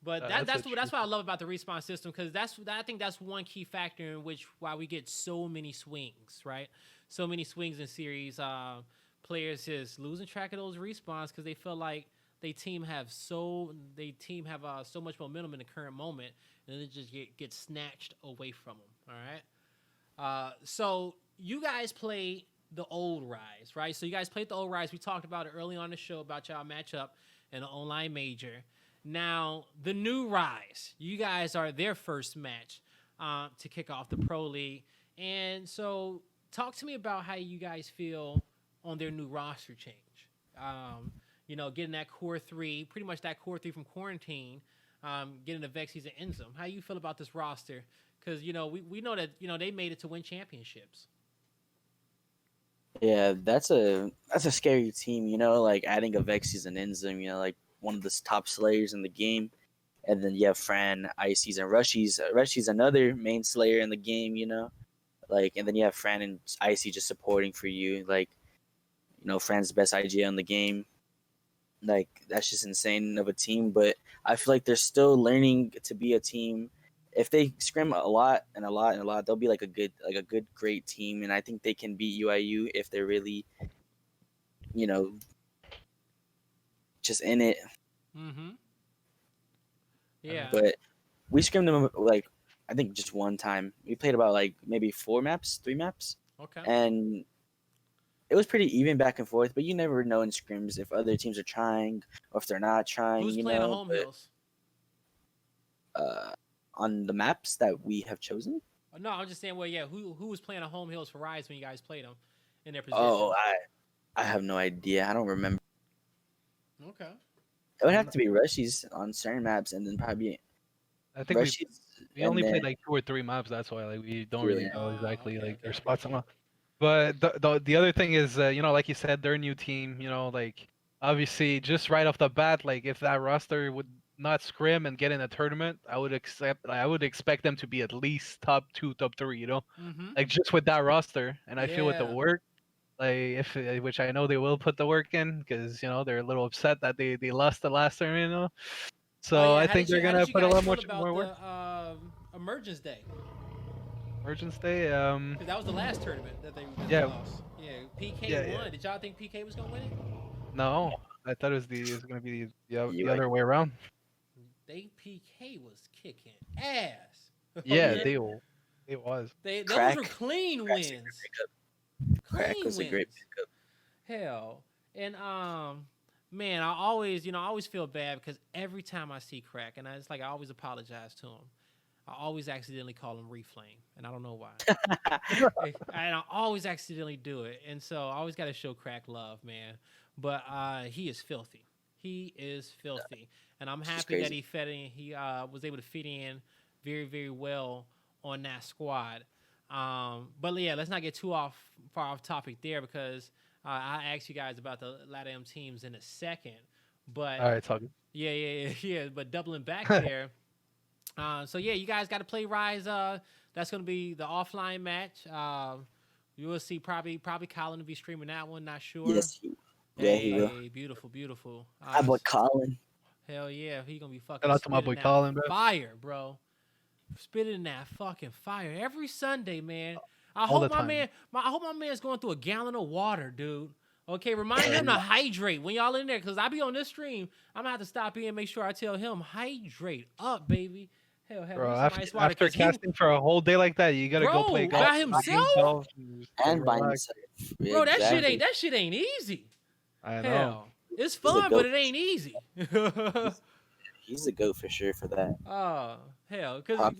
But that's that's a what I love about the respawn system because I think that's one key factor in which why we get so many swings, right? So many swings in series. Players just losing track of those respawns because they feel like they team have so much momentum in the current moment, and it just gets snatched away from them. All right. So you guys play the old Rise, right? So you guys played the old Rise. We talked about it early on the show about y'all matchup in an online major. Now, the new Rise, you guys are their first match to kick off the Pro League. And so talk to me about how you guys feel on their new roster change. Getting that core 3, pretty much that core 3 from quarantine, getting the Vexies and Enzim. How you feel about this roster? Because, we know that, they made it to win championships. Yeah, that's a scary team. Like adding a Vexies and Enzim. Like one of the top slayers in the game, and then you have Fran, Ices, and Rushies. Rushies another main slayer in the game. Like, and then you have Fran and Icy just supporting for you. Like, Fran's the best IGL in the game. Like that's just insane of a team. But I feel like they're still learning to be a team. If they scrim a lot, they'll be like a good, great team. And I think they can beat UIU if they're really, just in it. Mm-hmm. Yeah. But we scrimmed them like I think just one time. We played about like maybe 3 maps, Okay. and it was pretty even back and forth. But you never know in scrims if other teams are trying or if they're not trying. Who's playing the home but hills? on the maps that we have chosen. No, I'm just saying. Well, yeah, who was playing on home hills for Rise when you guys played them in their position? Oh, I have no idea. I don't remember. Okay. It would have to be Rushies on certain maps, and then probably I think Rushies. we only and played then- like 2 or 3 maps. That's why like we don't Yeah. really know Oh, exactly okay, like their okay, spots okay. and all. But the other thing is, like you said, they're a new team. Like obviously just right off the bat, like if that roster would not scrim and get in a tournament, I would expect them to be at least top 2, top 3. Mm-hmm. Like just with that roster, and I feel with the Yeah. work, like which I know they will put the work in because they're a little upset that they lost the last tournament. So I How think did they're how gonna did you put a guys lot feel more about work. the Emergence Day? Emergence Day. Because that was the last tournament that they Yeah. lost. Yeah, PK Yeah, won. yeah. Did y'all think PK was gonna win it? No, I thought it was gonna be the You other way around. They PK was kicking ass. Yeah, Okay? they was. those Crack- were clean Crack's a wins. great pickup. Clean Crack was a great wins. pickup. Hell, and man, I always feel bad because every time I see Crack, and it's like I always apologize to him. I always accidentally call him Reflame, and I don't know why. And I always accidentally do it, and so I always got to show Crack love, man. But he is filthy. He is filthy, and I'm It's happy that crazy. he was able to fit in very, very well on that squad. But yeah, let's not get too far off topic there because I asked you guys about the LATAM teams in a second. But All right, talk. yeah. But doubling back there. So yeah, you guys got to play Rise. That's gonna be the offline match. You will see probably Colin will be streaming that one. Not sure. Yes, he will. Hey, beautiful. How about Colin? Hell yeah, he gonna be fucking. Shout out to my spitting boy that Colin, bro. Fire, bro. Spitting that fucking fire every Sunday, man. I All hope the my time. man. I hope my man's going through a gallon of water, dude. Okay, remind him to hydrate when y'all in there, cause I be on this stream. I'm gonna have to stop in and make sure I tell him hydrate up, baby. Hell, Bro, give me some ice water, after 'cause casting for a whole day like that, you gotta go play Bro, golf. by himself? golf and just And by relax. himself. bro, Exactly. that shit ain't easy. I know. Hell, it's He's a fun, but goat. it ain't easy. He's a goat for sure for that. Oh, hell, because Props.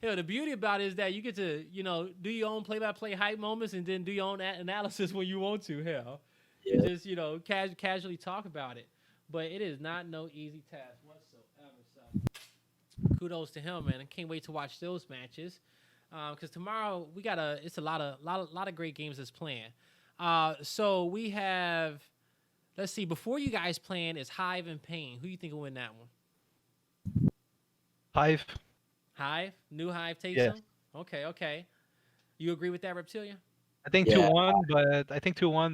the beauty about it is that you get to, do your own play-by-play hype moments and then do your own analysis when you want to. Hell, Yeah. and just casually talk about it. But it is not no easy task whatsoever. So kudos to him, man. I can't wait to watch those matches. Because tomorrow it's a lot of great games that's planned. So we have, let's see, before you guys playing is Hive and Pain. Who you think will win that one? Hive. Hive? New Hive takes Yes. them? Okay. You agree with that, Reptilia? I think Yeah. 2-1,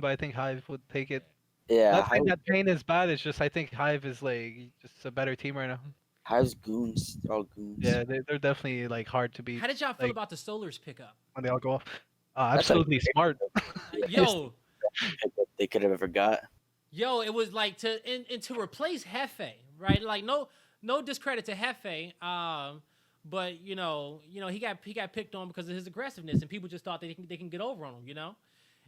but I think Hive would take it. Yeah. Not saying that Pain is bad. It's just I think Hive is like just a better team right now. How's goons? They're all goons. Yeah, they're definitely like hard to beat How did y'all feel like- about the Solars pickup? when they all go off. That's Absolutely smart. Yo, They could have ever got. it was like to replace Hefe, right? Like no discredit to Hefe, but he got picked on because of his aggressiveness, and people just thought they can get over on him, And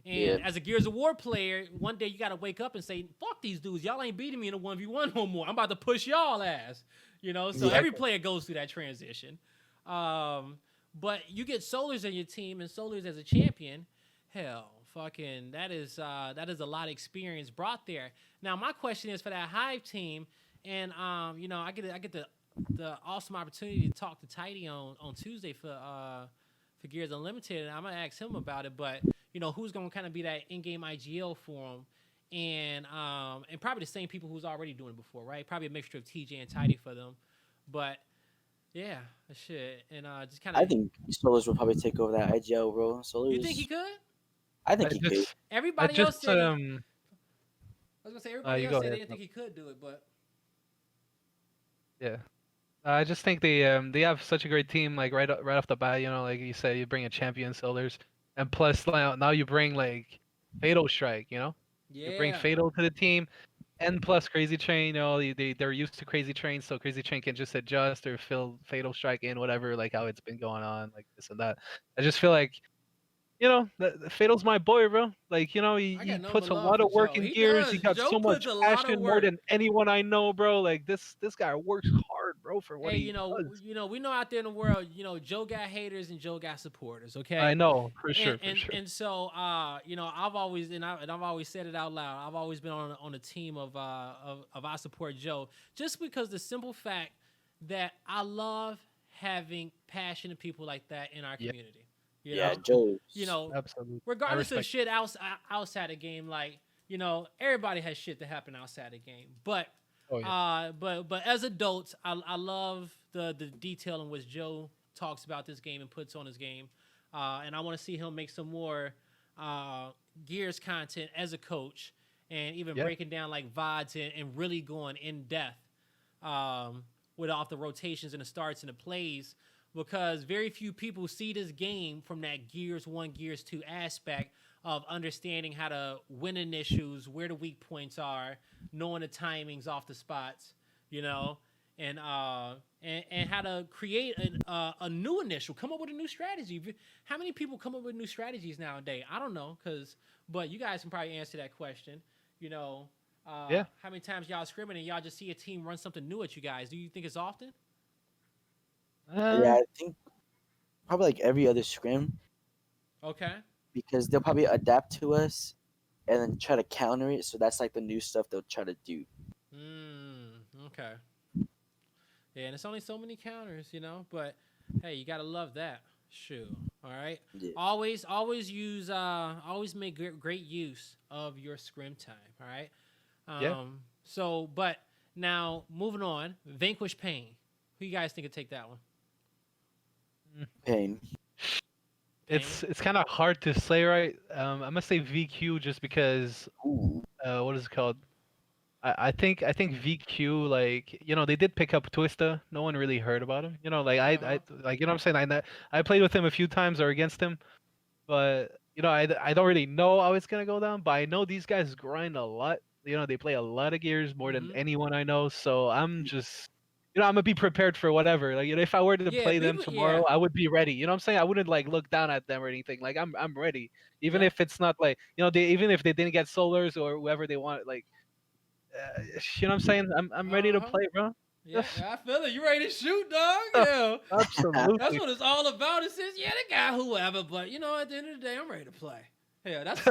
Yeah. as a Gears of War player, one day you got to wake up and say, "Fuck these dudes! Y'all ain't beating me in a 1v1 no more. I'm about to push y'all ass." So every player goes through that transition. But you get Solars in your team and Solars as a champion. Hell, fucking that is a lot of experience brought there. Now my question is for that Hive team, and I get the awesome opportunity to talk to Tidy on Tuesday for Gears Unlimited, and I'm gonna ask him about it. But who's gonna kind of be that in-game IGL for him, and probably the same people who's already doing it before, right? Probably a mixture of TJ and Tidy for them, but yeah, shit, and just kind of. I think Solars will probably take over that IGL role. Solars. You think he could? I think he could. Everybody else said. I was gonna say everybody you else go said they ahead. didn't think he could do it, but Yeah. I just think they have such a great team, like right off the bat. Like you said, you bring a champion Solars, and plus now you bring like Fatal Strike. yeah, You bring Fatal to the team, and plus Crazy Train. They're used to Crazy Train, so Crazy Train can just adjust or fill Fatal Strike in whatever, like how it's been going on, like this and that. I just feel like, you know, Fatal's my boy, bro. Like, you know, I got he nothing puts but a love lot for of work Joe. in He Gears. He does. got Joe so puts much a lot of passion, more work. than anyone I know, bro. Like this guy works hard, bro, for what Hey, he does. we know out there in the world, Joe got haters and Joe got supporters. Okay, I know, for and sure, for sure. so I've always I've always said it out loud. I've always been on a team of I support Joe just because the simple fact that I love having passionate people like that in our Yeah, community. You Yeah, know, Joe. you know, absolutely. I regardless of respect. shit outside the game, like everybody has shit that happen outside the game, but Oh yeah. but as adults, I love the detail in which Joe talks about this game and puts on his game, and I want to see him make some more uh, Gears content as a coach, and even Yeah. breaking down like VODs and really going in depth with off the rotations and the starts and the plays, because very few people see this game from that Gears 1, Gears 2 aspect of understanding how to win in issues, where the weak points are, knowing the timings off the spots, you know, and how to create a new initial, come up with a new strategy. How many people come up with new strategies nowadays? I don't know, but you guys can probably answer that question. You know, Yeah. how many times y'all scrimming and y'all just see a team run something new at you guys? Do you think it's often? Yeah, I think probably like every other scrim Okay. because they'll probably adapt to us and then try to counter it. So that's like the new stuff they'll try to do. Okay. Yeah, and it's only so many counters, but hey, you gotta love that. Shoot. All right. Yeah. Always make great use of your scrim time. All right. Yeah. So, but now moving on, Vanquish Pain. Who you guys think would take that one? Pain. It's kind of hard to say, right? I'm gonna say VQ just because Ooh. what is it called? I think VQ, like, they did pick up Twista. No one really heard about him. Like I like, you know what I'm saying? I played with him a few times or against him, but I don't really know how it's gonna go down. But I know these guys grind a lot. They play a lot of gears more than Mhm. anyone I know. So I'm just, I'm gonna be prepared for whatever. Like, if I were to Yeah, play them people. Yeah. tomorrow, I would be ready. You know what I'm saying? I wouldn't like look down at them or anything. Like I'm ready. Even Yeah. if it's not like, even if they didn't get solars or whoever they want, like, you know what I'm saying? I'm ready to Uh huh. play, bro. Yeah, I feel it. You ready to shoot, dog? Yeah. Absolutely. That's what it's all about. It says, yeah, they got whoever, but at the end of the day, I'm ready to play. Yeah, that's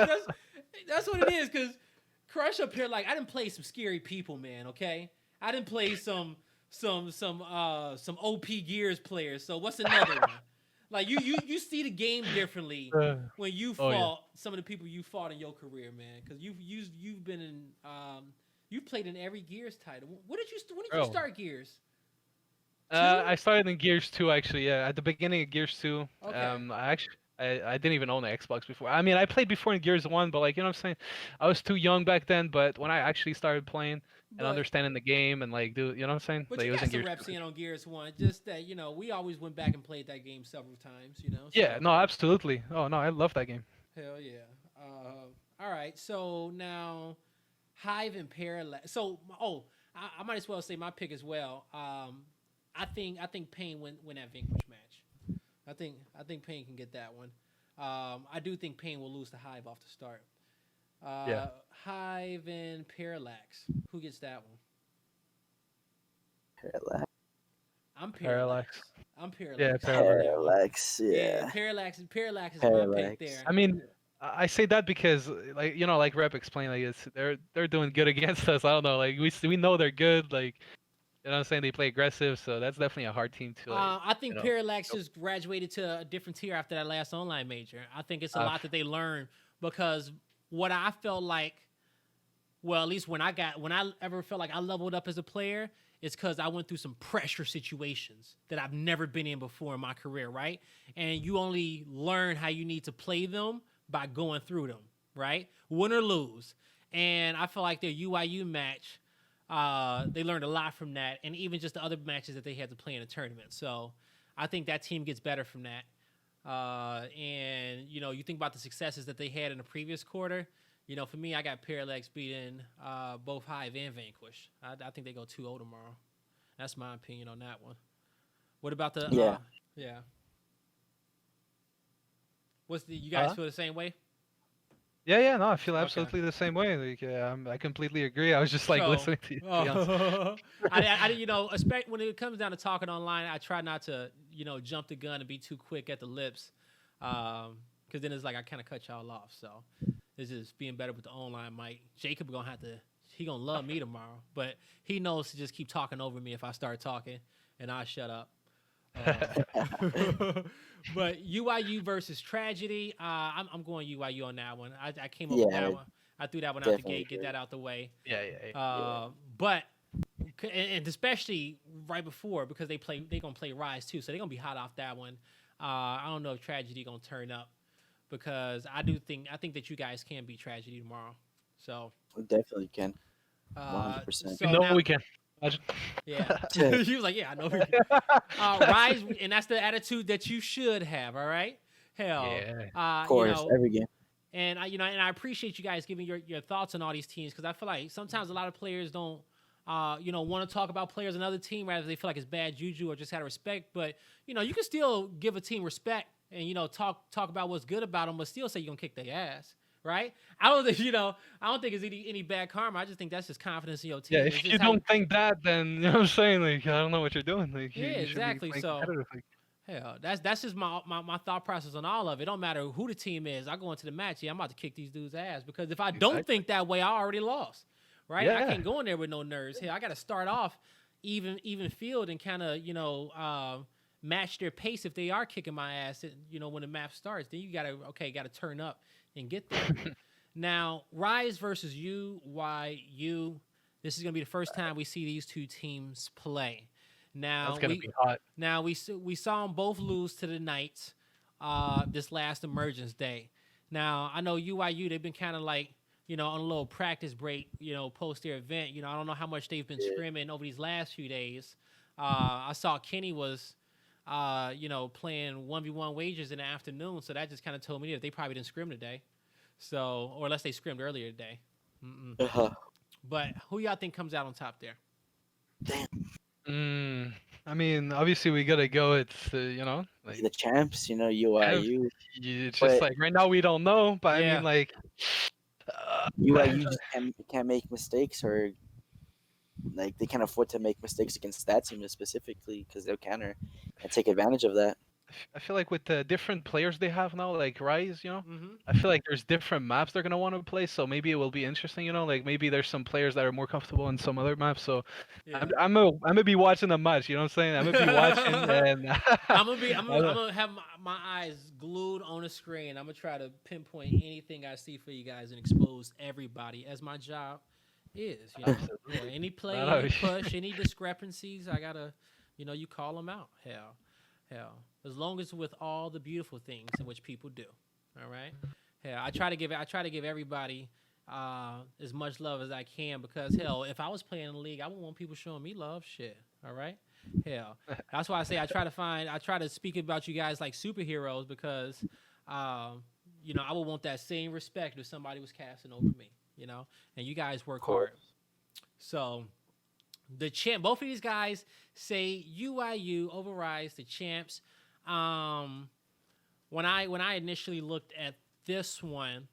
what it is. Cause Crush up here, like, I didn't play some scary people, man. Okay, I didn't play some OP Gears players. So what's another one? Like you see the game differently when you Oh, yeah. fought some of the people you fought in your career, man. Cause you've been in you've played in every Gears title. When did you Oh. start Gears? I started in Gears 2 actually. Yeah, at the beginning of Gears 2. Okay. I didn't even own an Xbox before. I mean, I played before in Gears 1, but, like, you know what I'm saying? I was too young back then, but when I actually started playing and But understanding the game and, like, you know what I'm saying? but Like, you it was got in some Gears reps 2. in on Gears 1. Just that, we always went back and played that game several times, Yeah, So no, absolutely. Oh, no, I love that game. hell yeah. All right. So now Hive and Parallax. So I might as well say my pick as well. I think Payne win that Vanquish match. I think Payne can get that one. I do think Payne will lose to Hive off the start. Yeah. Hive and Parallax. Who gets that one? Parallax. I'm Parallax. Parallax. I'm Parallax. Yeah, on Parallax. that one. Parallax. Yeah. Parallax is my pick Parallax. there. I mean, I say that because, like, like Rep explained, like, they're doing good against us. I don't know, like, we know they're good, like, you know what I'm saying? They play aggressive, so that's definitely a hard team to, like, I think you know. Parallax just graduated to a different tier after that last online major. I think it's a lot that they learned because what I felt like, well, at least when I ever felt like I leveled up as a player, it's because I went through some pressure situations that I've never been in before in my career, right? And you only learn how you need to play them by going through them, right? Win or lose. And I feel like their UIU match, they learned a lot from that, and even just the other matches that they had to play in a tournament. So I think that team gets better from that. And you think about the successes that they had in the previous quarter. For me, I got Parallax beating both Hive and Vanquish. I think they go 2-0 tomorrow. That's my opinion on that one. What about the Yeah. yeah? You guys Huh? feel the same way? Yeah, no, I feel Okay. absolutely the same way. Like, I completely agree. I was just like So, listening to you, to be honest. you know, especially when it comes down to talking online, I try not to, you know, jump the gun and be too quick at the lips, because then it's like I kind of cut y'all off. So it's just being better with the online mic. Jacob gonna have to, he gonna love me tomorrow, but he knows to just keep talking over me if I start talking, and I shut up. But UIU versus Tragedy, I'm going UIU on that one. I came up with Yeah, that one. I threw that one out the definitely gate, get agree. that out the way. Yeah. But and especially right before, because they gonna play Rise too, so they're gonna be hot off that one. I don't know if Tragedy gonna turn up, because I think that you guys can beat Tragedy tomorrow. So We definitely can. 100%. You so know now, we can. Imagine. yeah, he was like, yeah, I know. Rise, and that's the attitude that you should have. All right, hell, Yeah. Of you course, know, every game. and I appreciate you guys giving your thoughts on all these teams, because I feel like sometimes a lot of players don't want to talk about players on another team, rather they feel like it's bad juju or just out of respect. But you can still give a team respect and talk about what's good about them, but still say you're gonna kick their ass, right? I don't think I don't think it's any bad karma. I just think that's just confidence in your team. Yeah, It's if just you how don't think that, then you know what I'm saying. Like, I don't know what you're doing. Like, yeah, you should be exactly. playing So competitively. hell, that's just my thought process on all of it. It don't matter who the team is. I go into the match, yeah, I'm about to kick these dudes' ass, because if I don't Exactly. think that way, I already lost. Right? I Yeah. can't go in there with no nerves. Hey, I got to start off even field and kind of match their pace if they are kicking my ass. When the map starts, then you gotta turn up and get there. Now, Rise versus UYU. This is gonna be the first time we see these two teams play. Now That's gonna be hot. we saw them both lose to the Knights this last Emergence Day. Now I know UYU, they've been kind of like on a little practice break, post their event. I don't know how much they've been scrimming over these last few days. I saw Kenny was playing 1v1 wagers in the afternoon, so that just kind of told me that they probably didn't scrim today. So, or unless they scrimmed earlier today. But who y'all think comes out on top there? I mean, obviously we gotta go. It's like The champs, UIU. it's just like right now we don't know, but Yeah. I mean like UIU just can't make mistakes, or like they can't afford to make mistakes against that team specifically, because they'll counter and take advantage of that. I feel like with the different players they have now, like Rise, Mm-hmm. I feel like there's different maps they're gonna want to play, so maybe it will be interesting. Like maybe there's some players that are more comfortable in some other maps. So Yeah. I'm gonna be watching the match. You know what I'm saying? I'm gonna be watching, and I'm gonna have my eyes glued on the screen. I'm gonna try to pinpoint anything I see for you guys and expose everybody, as my job is. Yeah, any play, any push, any discrepancies, I gotta, you call them out. Hell. As long as with all the beautiful things in which people do. All right. Hell, I try to give everybody as much love as I can, because hell, if I was playing in the league, I wouldn't want people showing me love. Shit. All right. Hell, that's why I say I try to speak about you guys like superheroes, because I would want that same respect if somebody was casting over me. And you guys work hard. So the champ, both of these guys say UIU over Rise, the champs. When I initially looked at this one,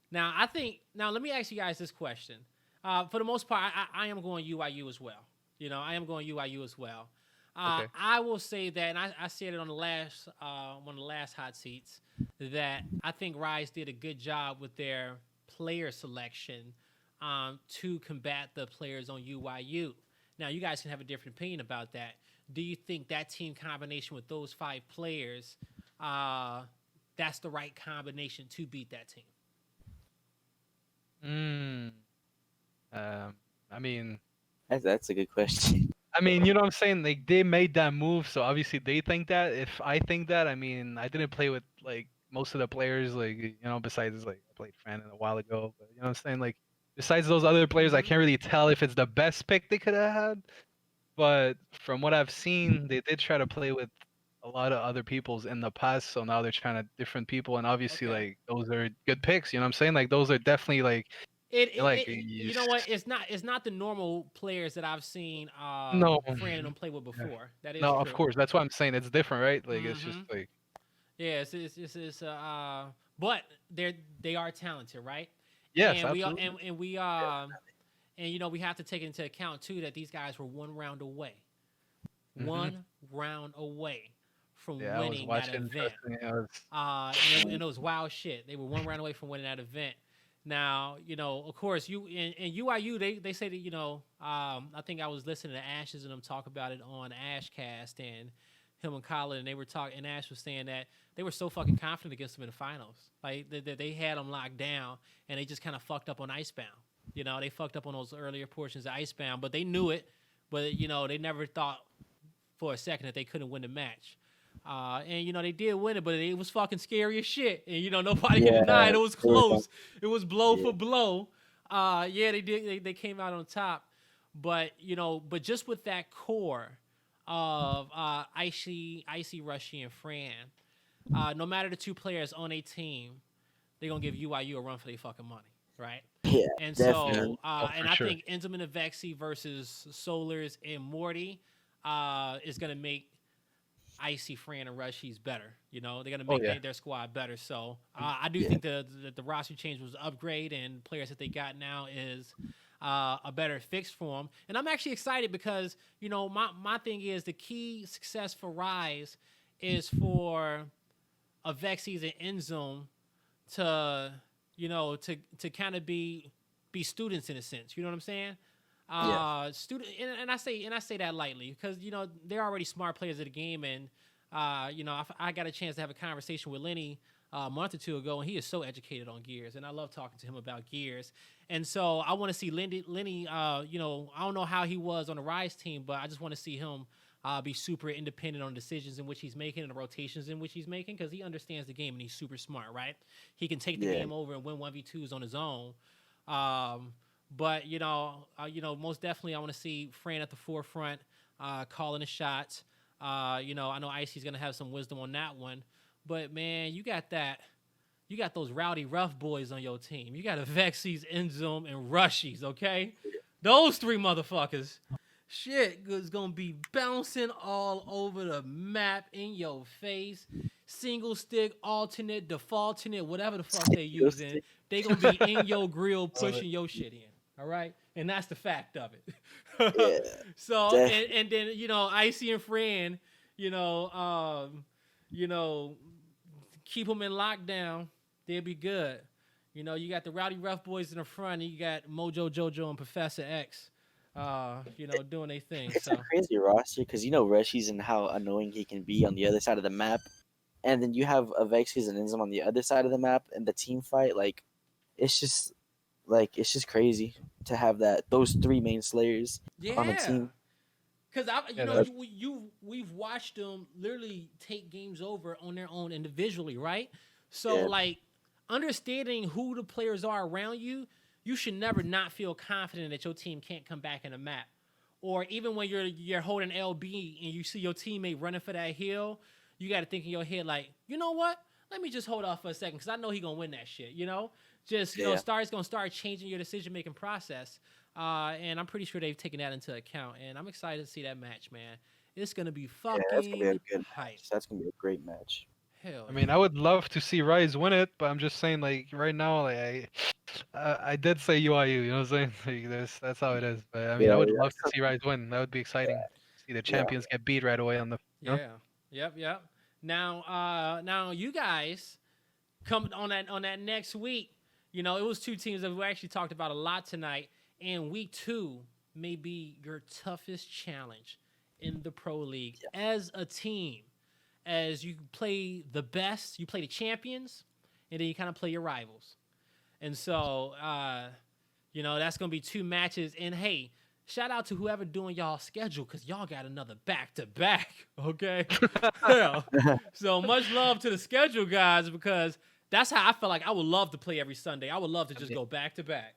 now let me ask you guys this question. For the most part, I am going UIU as well. I am going UIU as well. Okay. I will say that, and I said it on the last one of the last hot seats, that I think Rise did a good job with their player selection to combat the players on UIU. Now, you guys can have a different opinion about that. Do you think that team combination with those 5 players, that's the right combination to beat that team? I mean, That's a good question. I mean, you know what I'm saying? Like they made that move, so obviously they think that. If I think that, I mean, I didn't play with like most of the players, like besides like I played Fran a while ago, but you know what I'm saying? Like besides those other players, I can't really tell if it's the best pick they could have had. But from what I've seen, they did try to play with a lot of other people's in the past, so now they're trying to different people, and obviously like those are good picks. You know what I'm saying? Like those are definitely like you know what? It's not the normal players that I've seen no Fran and them play with before. That is no, true. of course. That's why I'm saying it's different, right? Like it's just like Yeah, but they are talented, right? Yes, And we are, absolutely. and we and we have to take into account too that these guys were 1 round away, Hmm. 1 round away from Yeah, I was winning that watching. event. Trust me, I was. And it was wild shit. They were 1 round away from winning that event. Now, of course, you and UIU, they say that, I think I was listening to Ashes and them talk about it on Ashcast, and him and Colin, and they were talking, and Ash was saying that they were so fucking confident against them in the finals. Like, they had them locked down, and they just kind of fucked up on Icebound. They fucked up on those earlier portions of Icebound, but they knew it. But, they never thought for a second that they couldn't win the match. And they did win it, but it was fucking scary as shit. And nobody can deny Yeah, it. It was they were close. It was blow yeah, for blow. Yeah, they did. They came out on top. But but just with that core of Icy, Rushy, and Fran, no matter the two players on a team, they're gonna give UIU a run for their fucking money, right? yeah, And Yeah. so, definitely. Oh, and for I sure. think Intamin and Vexy versus Solars and Morty, is gonna make Icy, Fran, and Rushies better. They're gonna Oh make yeah. their squad better. So I do Yeah, think the roster change was an upgrade, and players that they got now is a better fix for them. And I'm actually excited because my thing is the key success for Rise is for Avexis and Endzone to to kind of be students in a sense. You know what I'm saying? yeah, Student, and I say that lightly because they're already smart players of the game, and I got a chance to have a conversation with Lenny a month or two ago, and he is so educated on Gears, and I love talking to him about Gears. And so I want to see Lenny. I don't know how he was on the Rise team, but I just want to see him be super independent on decisions in which he's making and the rotations in which he's making because he understands the game and he's super smart, right? He can take the yeah, game over and win 1v2s on his own. Um, but most definitely, I want to see Fran at the forefront, calling the shots. I know Icy's gonna have some wisdom on that one, but man, you got those rowdy rough boys on your team. You got a Vexies, Enzoom, and Rushies. Okay, those three motherfuckers. Shit is gonna be bouncing all over the map in your face. Single stick, alternate, defaulternate, whatever the fuck they using. They gonna be in your grill Love it. pushing your shit in. All right, and that's the fact of yeah, it. So definitely. and then Icy and Fran, you know, um, keep them in lockdown. They'll be good. You got the rowdy rough boys in the front, and you got Mojo Jojo and Professor X, doing their thing. It's a So crazy roster because Reshi's and how annoying he can be on the other side of the map, and then you have Avexis and Inzam on the other side of the map, and the team fight it's just it's just crazy to have those three main slayers on a yeah, team. because Yeah, that's we've watched them literally take games over on their own individually, right? So Yeah, like understanding who the players are around you, you should never not feel confident that your team can't come back in the map. Or even when you're holding LB and you see your teammate running for that hill, you got to think in your head like, you know what? Let me just hold off for a second because I know he gonna win that shit. Just yeah, gonna start changing your decision making process. And I'm pretty sure they've taken that into account. And I'm excited to see that match, man. It's gonna be yeah. That's gonna be a fucking good hype. match. That's gonna be a great match. Hell I yeah. mean, I would love to see Rise win it, but I'm just saying, like right now, like I did say UIU. You know what I'm saying? Like, that's how it is. But I mean, I Yeah, would yeah, love to see Rise win. That would be exciting. See the yeah. champions get beat right away on the. Yeah. Yep. Now you guys come on that next week. It was two teams that we actually talked about a lot tonight. And week 2 may be your toughest challenge in the pro league as a team. As you play the best, you play the champions, and then you kind of play your rivals. And so, that's gonna be 2 matches. And hey, shout out to whoever doing y'all schedule because y'all got another back to back. Okay, yeah. So much love to the schedule guys because that's how I feel like I would love to play every Sunday. I would love to just go back to back.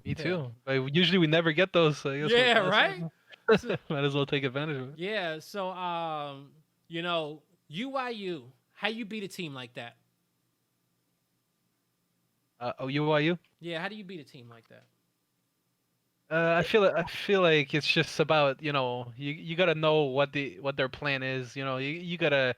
Me Yeah. too. But usually we never get those. So I guess Yeah, might as right. well- So, might as well take advantage of it. yeah. So, UIU, how you beat a team like that? UIU. Yeah, how do you beat a team like that? I feel like it's just about you gotta know what their plan is. You gotta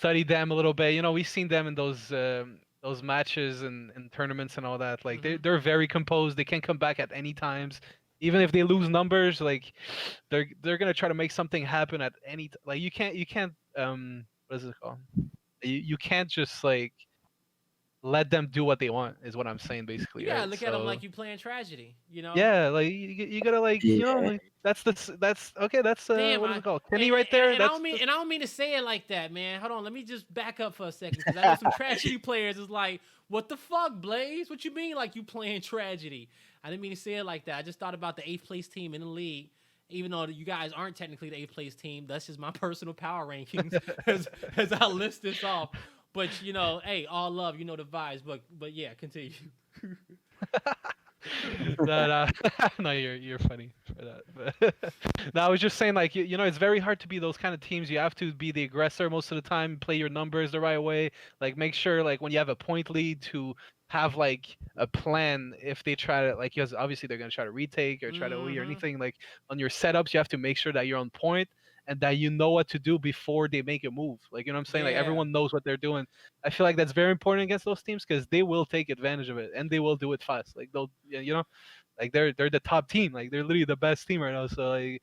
studied them a little bit. You know, we've seen them in those matches and tournaments and all that. Like they're very composed. They can come back at any times. Even if they lose numbers, like they're gonna try to make something happen at any like you can't what is it called? You can't just like let them do what they want is what I'm saying basically. You gotta Right? look at them like you playing tragedy. You know. Yeah, like you gotta like you know Yeah. like that's okay. That's Damn, what is it called? Kenny and, right there. and I That's don't mean to say it like that, man. Hold on, let me just back up for a second because I know some tragedy players is like, what the fuck, Blaze? What you mean like you playing tragedy? I didn't mean to say it like that. I just thought about the 8th place team in the league. Even though you guys aren't technically the 8th place team, that's just my personal power rankings as I list this off. But you know, hey, all love, you know the vibes. But yeah, continue. that no, you're funny for that. But no, I was just saying like you know it's very hard to be those kind of teams. You have to be the aggressor most of the time, play your numbers the right way. Like make sure like when you have a point lead to have like a plan if they try to like because obviously they're gonna try to retake or try to OE or anything like on your setups. You have to make sure that you're on point and that you know what to do before they make a move. Like you know what I'm saying? Like Yeah. everyone knows what they're doing. I feel like that's very important against those teams because they will take advantage of it and they will do it fast. Like they'll you know, like they're the top team. Like they're literally the best team right now. So like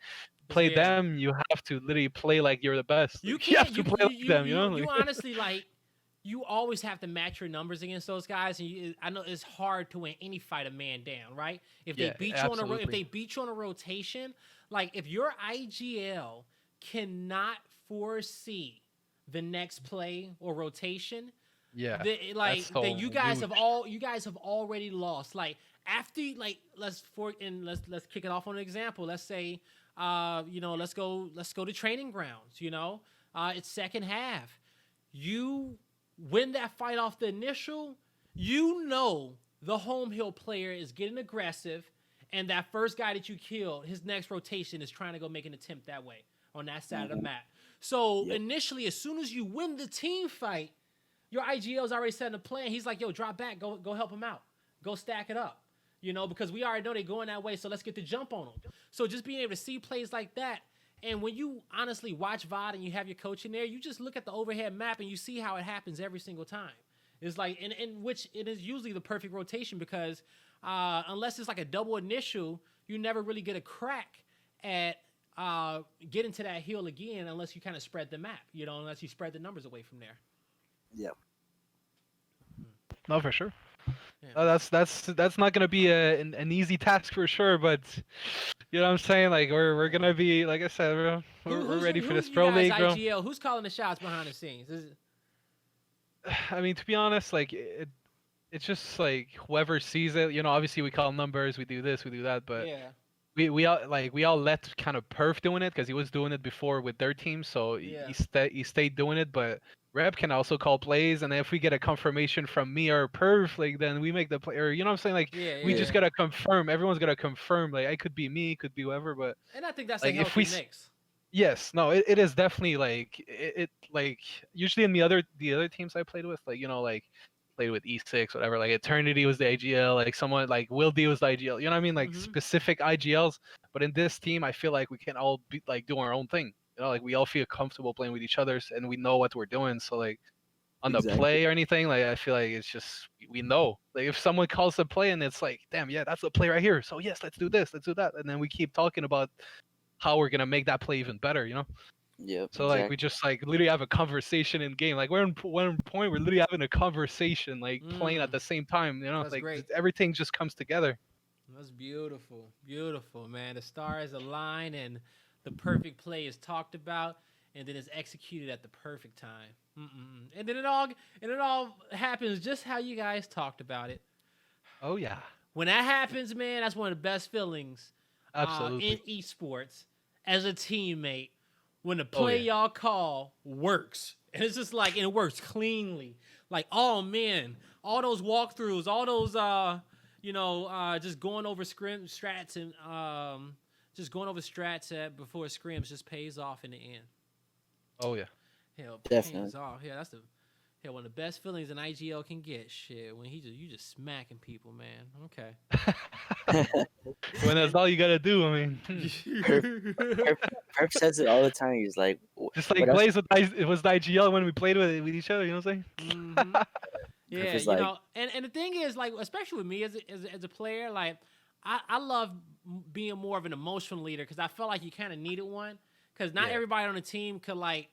play Yeah. them, you have to literally play like you're the best. You Like, can't. have to play like them. You know? You Like, honestly like. You always have to match your numbers against those guys, and I know it's hard to win any fight a man down, right? If they Yeah, beat you on a if absolutely. they beat you on a rotation, like if your IGL cannot foresee the next play or rotation, yeah. like so then you guys huge. have already lost. Like after let's kick it off on an example. Let's say you know let's go to training grounds. You know it's second half. You win that fight off the initial, you know the home hill player is getting aggressive, and that first guy that you killed, his next rotation is trying to go make an attempt that way on that side of the map. So initially, as soon as you win the team fight, your IGL is already setting a plan. He's like, yo, drop back, go help him out. Go stack it up. You know, because we already know they're going that way, so let's get the jump on them. So just being able to see plays like that. And when you honestly watch VOD and you have your coach in there, you just look at the overhead map and you see how it happens every single time. It's like, in which it is usually the perfect rotation because unless it's like a double initial, you never really get a crack at getting to that hill again unless you kind of spread the map, you know, unless you spread the numbers away from there. Yep. No, for sure. Yeah. That's not gonna be an easy task for sure, but you know what I'm saying? Like we're gonna be like I said, we're ready for this pro league, bro. IGL, who's calling the shots behind the scenes? I mean, to be honest, like it's just like whoever sees it. You know, obviously we call numbers, we do this, we do that, but yeah. we all let kind of Perf doing it because he was doing it before with their team, so Yeah. he stayed doing it. But Rep can also call plays, and if we get a confirmation from me or Perf, like then we make the play. Or you know what I'm saying? Like we just gotta confirm. Everyone's gotta confirm. Like it could be me, it could be whoever, but And I think that's like a healthy mix. yes, no, it is definitely like it like usually in the other teams I played with, like you know like played with E6 whatever, like Eternity was the IGL, like someone like Will D was the IGL, you know what I mean, like specific IGLs. But in this team I feel like we can all be like do our own thing, you know, like we all feel comfortable playing with each other and we know what we're doing. So like on the play or anything, like I feel like it's just we know, like if someone calls the play and it's like damn, yeah, that's the play right here, so yes, let's do this, let's do that, and then we keep talking about how we're gonna make that play even better, you know. Yep. So like we just like literally have a conversation in game. Like we're in one point, we're literally having a conversation, like playing at the same time. You know, That's like great. everything just comes together. That's beautiful, beautiful, man. The stars align and the perfect play is talked about, and then it's executed at the perfect time. And then it all happens just how you guys talked about it. Oh yeah. When that happens, man, that's one of the best feelings. Absolutely. In esports as a teammate. When the play y'all call works, and it's just like, and it works cleanly. Like, oh man, all those walkthroughs, all those, just going over strats and before scrims just pays off in the end. Oh yeah. Hell, definitely. pays off. Yeah, that's one of the best feelings an IGL can get. Shit, when you just smacking people, man. Okay. When that's all you gotta do, I mean. Perf says it all the time. He's like, Just like But that's Blaze it was the IGL when we played with each other. You know what I'm saying? hmm Yeah, Griff is you like, know, and the thing is, like, especially with me as a player, like, I love being more of an emotional leader because I felt like you kind of needed one because not Yeah. everybody on the team could like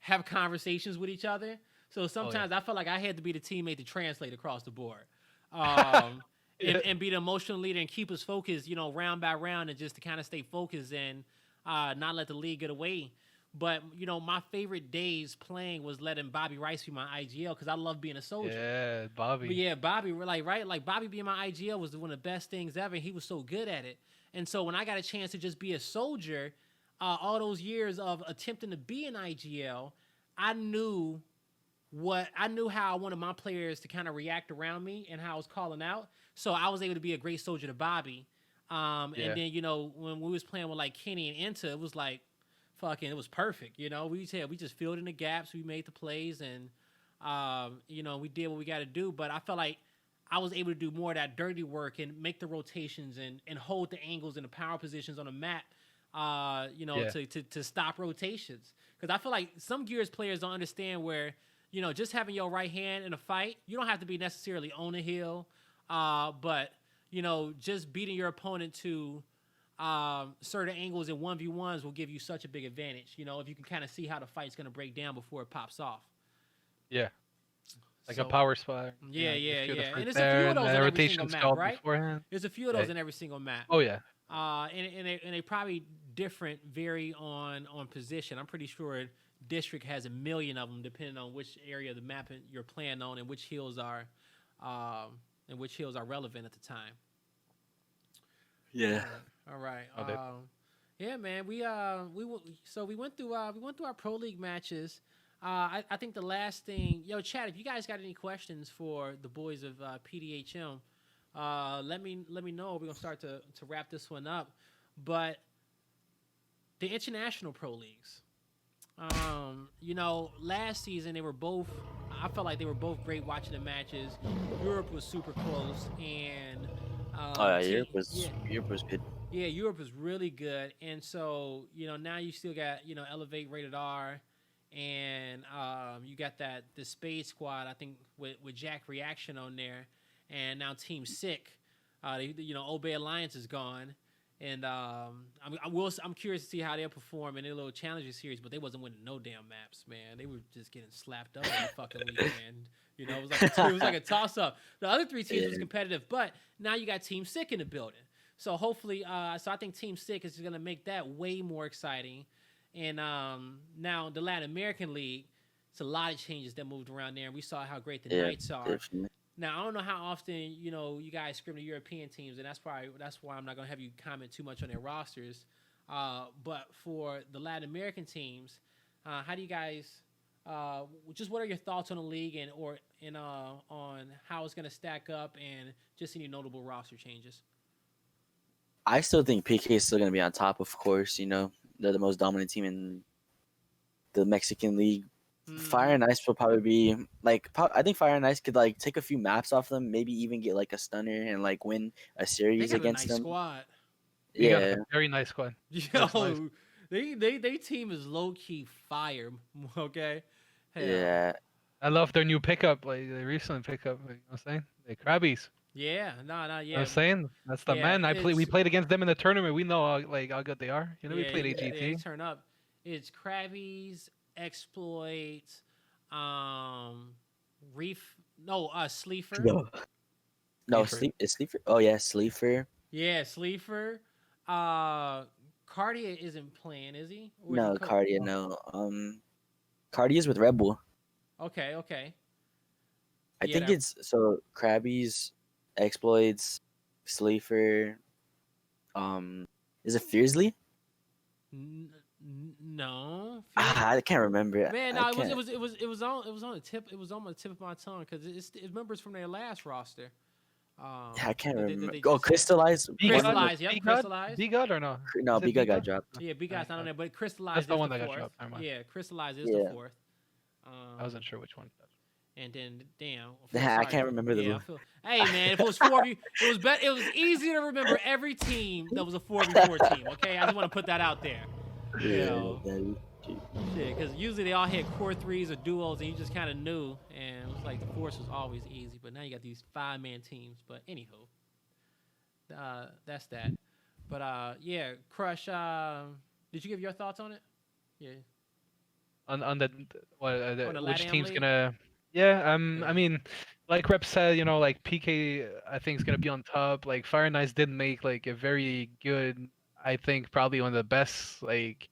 have conversations with each other. So sometimes I felt like I had to be the teammate to translate across the board, um, Yeah. and be the emotional leader and keep us focused, you know, round by round, and just to kind of stay focused and not let the league get away. But you know, my favorite days playing was letting Bobby Rice be my IGL because I love being a soldier. Yeah, Bobby. But yeah, Bobby, we're like, right? Like Bobby being my IGL was one of the best things ever. And he was so good at it. And so when I got a chance to just be a soldier, all those years of attempting to be an IGL, I knew how I wanted my players to kind of react around me and how I was calling out. So I was able to be a great soldier to Bobby. And then, you know, when we was playing with like Kenny and Inta, it was like fucking, it was perfect. You know, we just filled in the gaps, we made the plays, and you know, we did what we got to do. But I felt like I was able to do more of that dirty work and make the rotations and hold the angles and the power positions on the map. You know, to stop rotations, because I feel like some Gears players don't understand where, you know, just having your right hand in a fight, you don't have to be necessarily on the hill, but you know, just beating your opponent to certain angles in 1v1s will give you such a big advantage. You know, if you can kind of see how the fight's going to break down before it pops off. Yeah. Like So, a power spot. Yeah. just feel the And fruit there's a there, few of and those the in every rotation's single map, called right? beforehand. There's a few of those in every single map. Oh yeah. And they probably different, vary on position. I'm pretty sure District has a million of them, depending on which area of the map you're playing on and which hills are relevant at the time. yeah. All right. Oh, they- Yeah, man. We went through our pro league matches. I think the last thing, yo, Chad, if you guys got any questions for the boys of PDHM, let me know. We're gonna start to wrap this one up. But the international pro leagues, you know, last season I felt like they were both great watching the matches. Europe was super close, and Oh yeah, Europe was good. yeah, Europe was really good. And so, you know, now you still got, you know, Elevate Rated R, and you got the Spade Squad, I think, with Jack Reaction on there, and now Team Sick. You know, Obey Alliance is gone, and I'm curious to see how they'll perform in their little challenger series, but they wasn't winning no damn maps, man. They were just getting slapped up every fucking weekend. You know, it was like a toss up. The other three teams was competitive, but now you got Team Sick in the building. So hopefully, so I think Team Sick is going to make that way more exciting. And now the Latin American League, it's a lot of changes that moved around there, and we saw how great the Knights are. Definitely. Now I don't know how often, you know, you guys scrim the European teams, and that's why I'm not going to have you comment too much on their rosters. But for the Latin American teams, how do you guys? Just what are your thoughts on the league and on how it's going to stack up, and just any notable roster changes? I still think PK is still going to be on top, of course. You know, they're the most dominant team in the Mexican League. Fire and Ice will probably be like, I think Fire and Ice could like take a few maps off them, maybe even get like a stunner and like win a series They got against a nice them. squad. You got Yeah, a very nice squad. Yo, Nice. they team is low key fire. Okay. Hell. yeah. I love their new pickup, like the recent pickup. You know what I'm saying? The Krabbies. Yeah. No. You know Yeah. what I'm saying? That's the Yeah, man. We it's- played against them in the tournament. We know how good they are. You know, we Yeah, played yeah, AGT. They turn up. It's Krabbies, Exploit, Reef. No, Sleefer. No, Sleeper. Sleeper. Oh yeah, Sleeper. Yeah, Sleeper. Cardia isn't playing, is he? Or is No, he Cardia. No. Cardia's with Red Bull. Okay. I Yeah, think that- it's so Krabbies, Exploits, Sleeper. Is it Fiercely? No. I can't remember. Man, I no, can't- it was on the tip. It was on the tip of my tongue because it's members from their last roster. Yeah, I can't they remember. just Oh, had- Crystallize. Crystallize, yep, Crystallize. B-God or no? No, Is it Biga got B-God? dropped. Yeah, Big Guy's not on there, but Crystallize That's the is one the that got fourth. dropped, never mind. Yeah, Crystallize is Yeah. the fourth. I wasn't sure which one. And then, damn. I can't remember the. Yeah, hey man, if it was 4v, it was easy to remember every team that was a 4v4 team. Okay, I just want to put that out there. Yeah, know. Shit, because usually they all had core threes or duos, and you just kind of knew, and it was like the force was always easy. But now you got these 5-man teams. But anywho, that's that. But yeah, Crush. Did you give your thoughts on it? Yeah. On the what On the which LATAM team's league? gonna yeah Yeah. I mean like Rep said, you know, like PK I think is gonna be on top. Like Fire Knights did make like a very good, I think probably one of the best like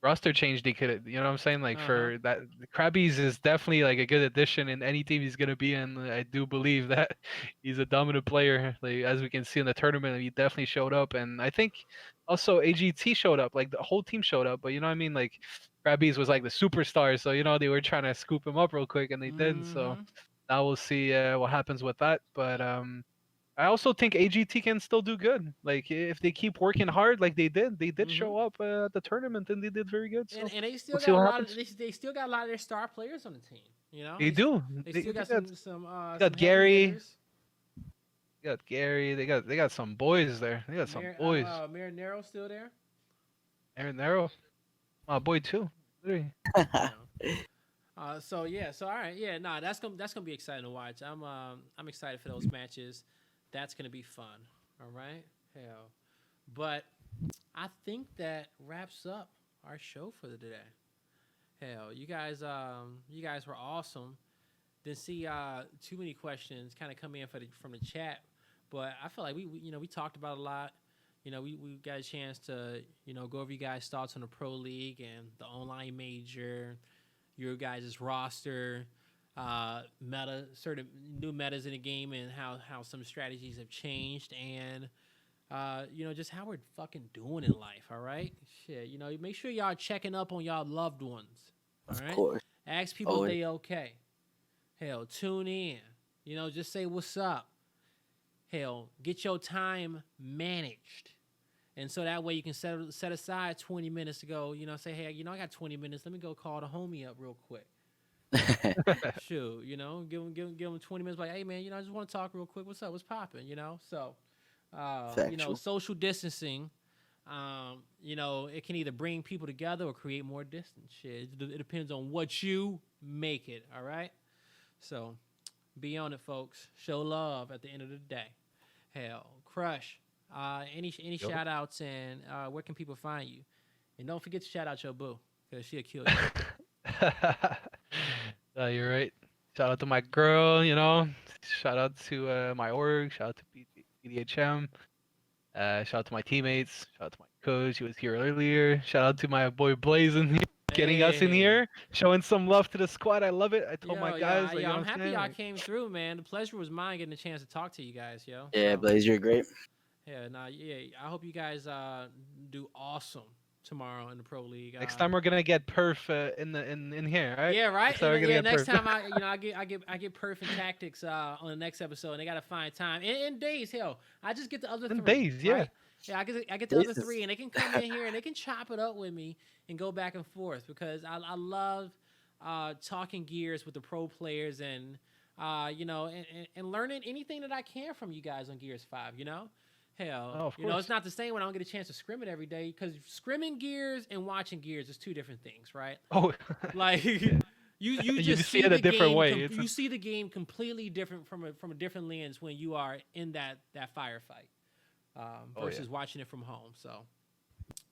roster change they could, you know what I'm saying? Like Uh-huh. for that, Krabby's is definitely like a good addition in any team he's gonna be in. I do believe that he's a dominant player. Like as we can see in the tournament, he definitely showed up, and I think also AGT showed up. Like the whole team showed up, but you know what I mean? Like Krabby's was like the superstar, so you know they were trying to scoop him up real quick, and they did. So Mm-hmm. now we'll see what happens with that. But I also think AGT can still do good. Like if they keep working hard, like they did Mm-hmm. show up at the tournament and they did very good. So And they still we'll see got a what lot of happens. they still got a lot of their star players on the team. You know, They do. they still got They some got heavy Gary. hitters. They got Gary. They got some boys there. They got some boys. Marinero still there. Aaron Nero, my boy too. Literally. Yeah. So yeah, so all right, yeah, nah, that's gonna be exciting to watch. I'm excited for those matches. That's gonna be fun. All right, hell, but I think that wraps up our show for the today. Hell, you guys were awesome. Didn't see too many questions kind of come in from the chat, but I feel like we talked about a lot. We got a chance to go over you guys' thoughts on the pro league and the online major, your guys' roster, certain new metas in the game, and how some strategies have changed, and just how we're fucking doing in life. All right, shit. Make sure y'all checking up on y'all loved ones. All Of right, course. ask people if Always. they okay. Hell, tune in. Just say what's up. Hell, get your time managed. And so that way you can set aside 20 minutes to go, say, hey, I got 20 minutes. Let me go call the homie up real quick. Shoot, give him 20 minutes. Like, hey, man, I just want to talk real quick. What's up? What's popping? So, Factual. social distancing, it can either bring people together or create more distance. Shit, it depends on what you make it. All right. So, be on it, folks. Show love at the end of the day. Hell, Crush. Any Yo. shout outs and where can people find you? And don't forget to shout out your boo, because she'll kill you. You're right. Shout out to my girl. Shout out to my org. Shout out to PDHM. Shout out to my teammates. Shout out to my coach. He was here earlier. Shout out to my boy Blaze getting us in Hey. here, showing some love to the squad. I love it. I told my guys, like, I'm what happy saying? y'all Like, came through, man. The pleasure was mine getting a chance to talk to you guys, yo. Yeah, So, Blaze, you're great. yeah, I hope you guys do awesome tomorrow in the pro league. next time we're gonna get perf in here, right? Yeah, right. Next time we're gonna get Next perf. time I get perfect tactics on the next episode, and they gotta find time in days. Hell, I just get the other In three. days, yeah. Right? Yeah, I get the other Jesus. three, and they can come in here and they can chop it up with me and go back and forth because I love talking gears with the pro players and and learning anything that I can from you guys on Gears 5. Hell, Oh, of it's course. not the same when I don't get a chance to scrim it every day because scrimming Gears and watching Gears is two different things, right? Oh, Like you You just see it a the different game way. you see the game completely different from a different lens when you are in that firefight Oh, versus watching it from home. So,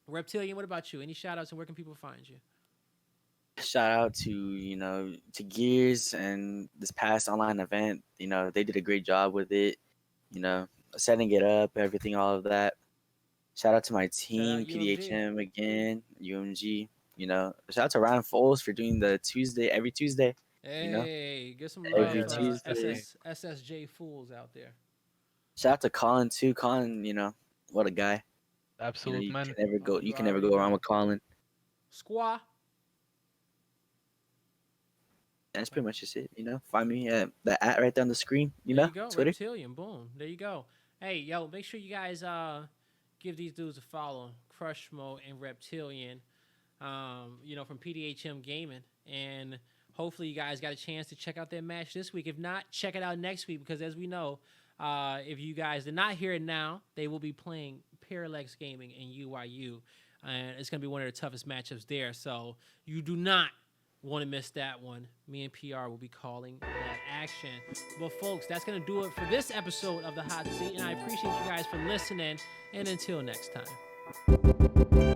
Reptilian, what about you? Any shout outs and where can people find you? Shout out to to Gears and this past online event. They did a great job with it. Setting it up, everything, all of that. Shout out to my team, UMG. PDHM again, UMG. Shout out to Ryan Foles for doing the every Tuesday. Hey, get some Every love, Tuesday. SSJ fools out there. Shout out to Colin too. Colin, what a guy. absolute You man. can never go. You You can never already go wrong know. with Colin. Squaw. That's pretty much just it. Find me at the right there on the screen. There you go, Twitter. Reptilian. Boom. There you go. Hey, yo, make sure you guys give these dudes a follow, Crushmo and Reptilian, from PDHM Gaming, and hopefully you guys got a chance to check out their match this week. If not, check it out next week because as we know, if you guys did not hear it now, they will be playing Parallax Gaming and UYU and it's going to be one of the toughest matchups there. So you do not want to miss that one. Me and PR will be calling that action. But folks, that's going to do it for this episode of the Hot Seat, and I appreciate you guys for listening, and until next time.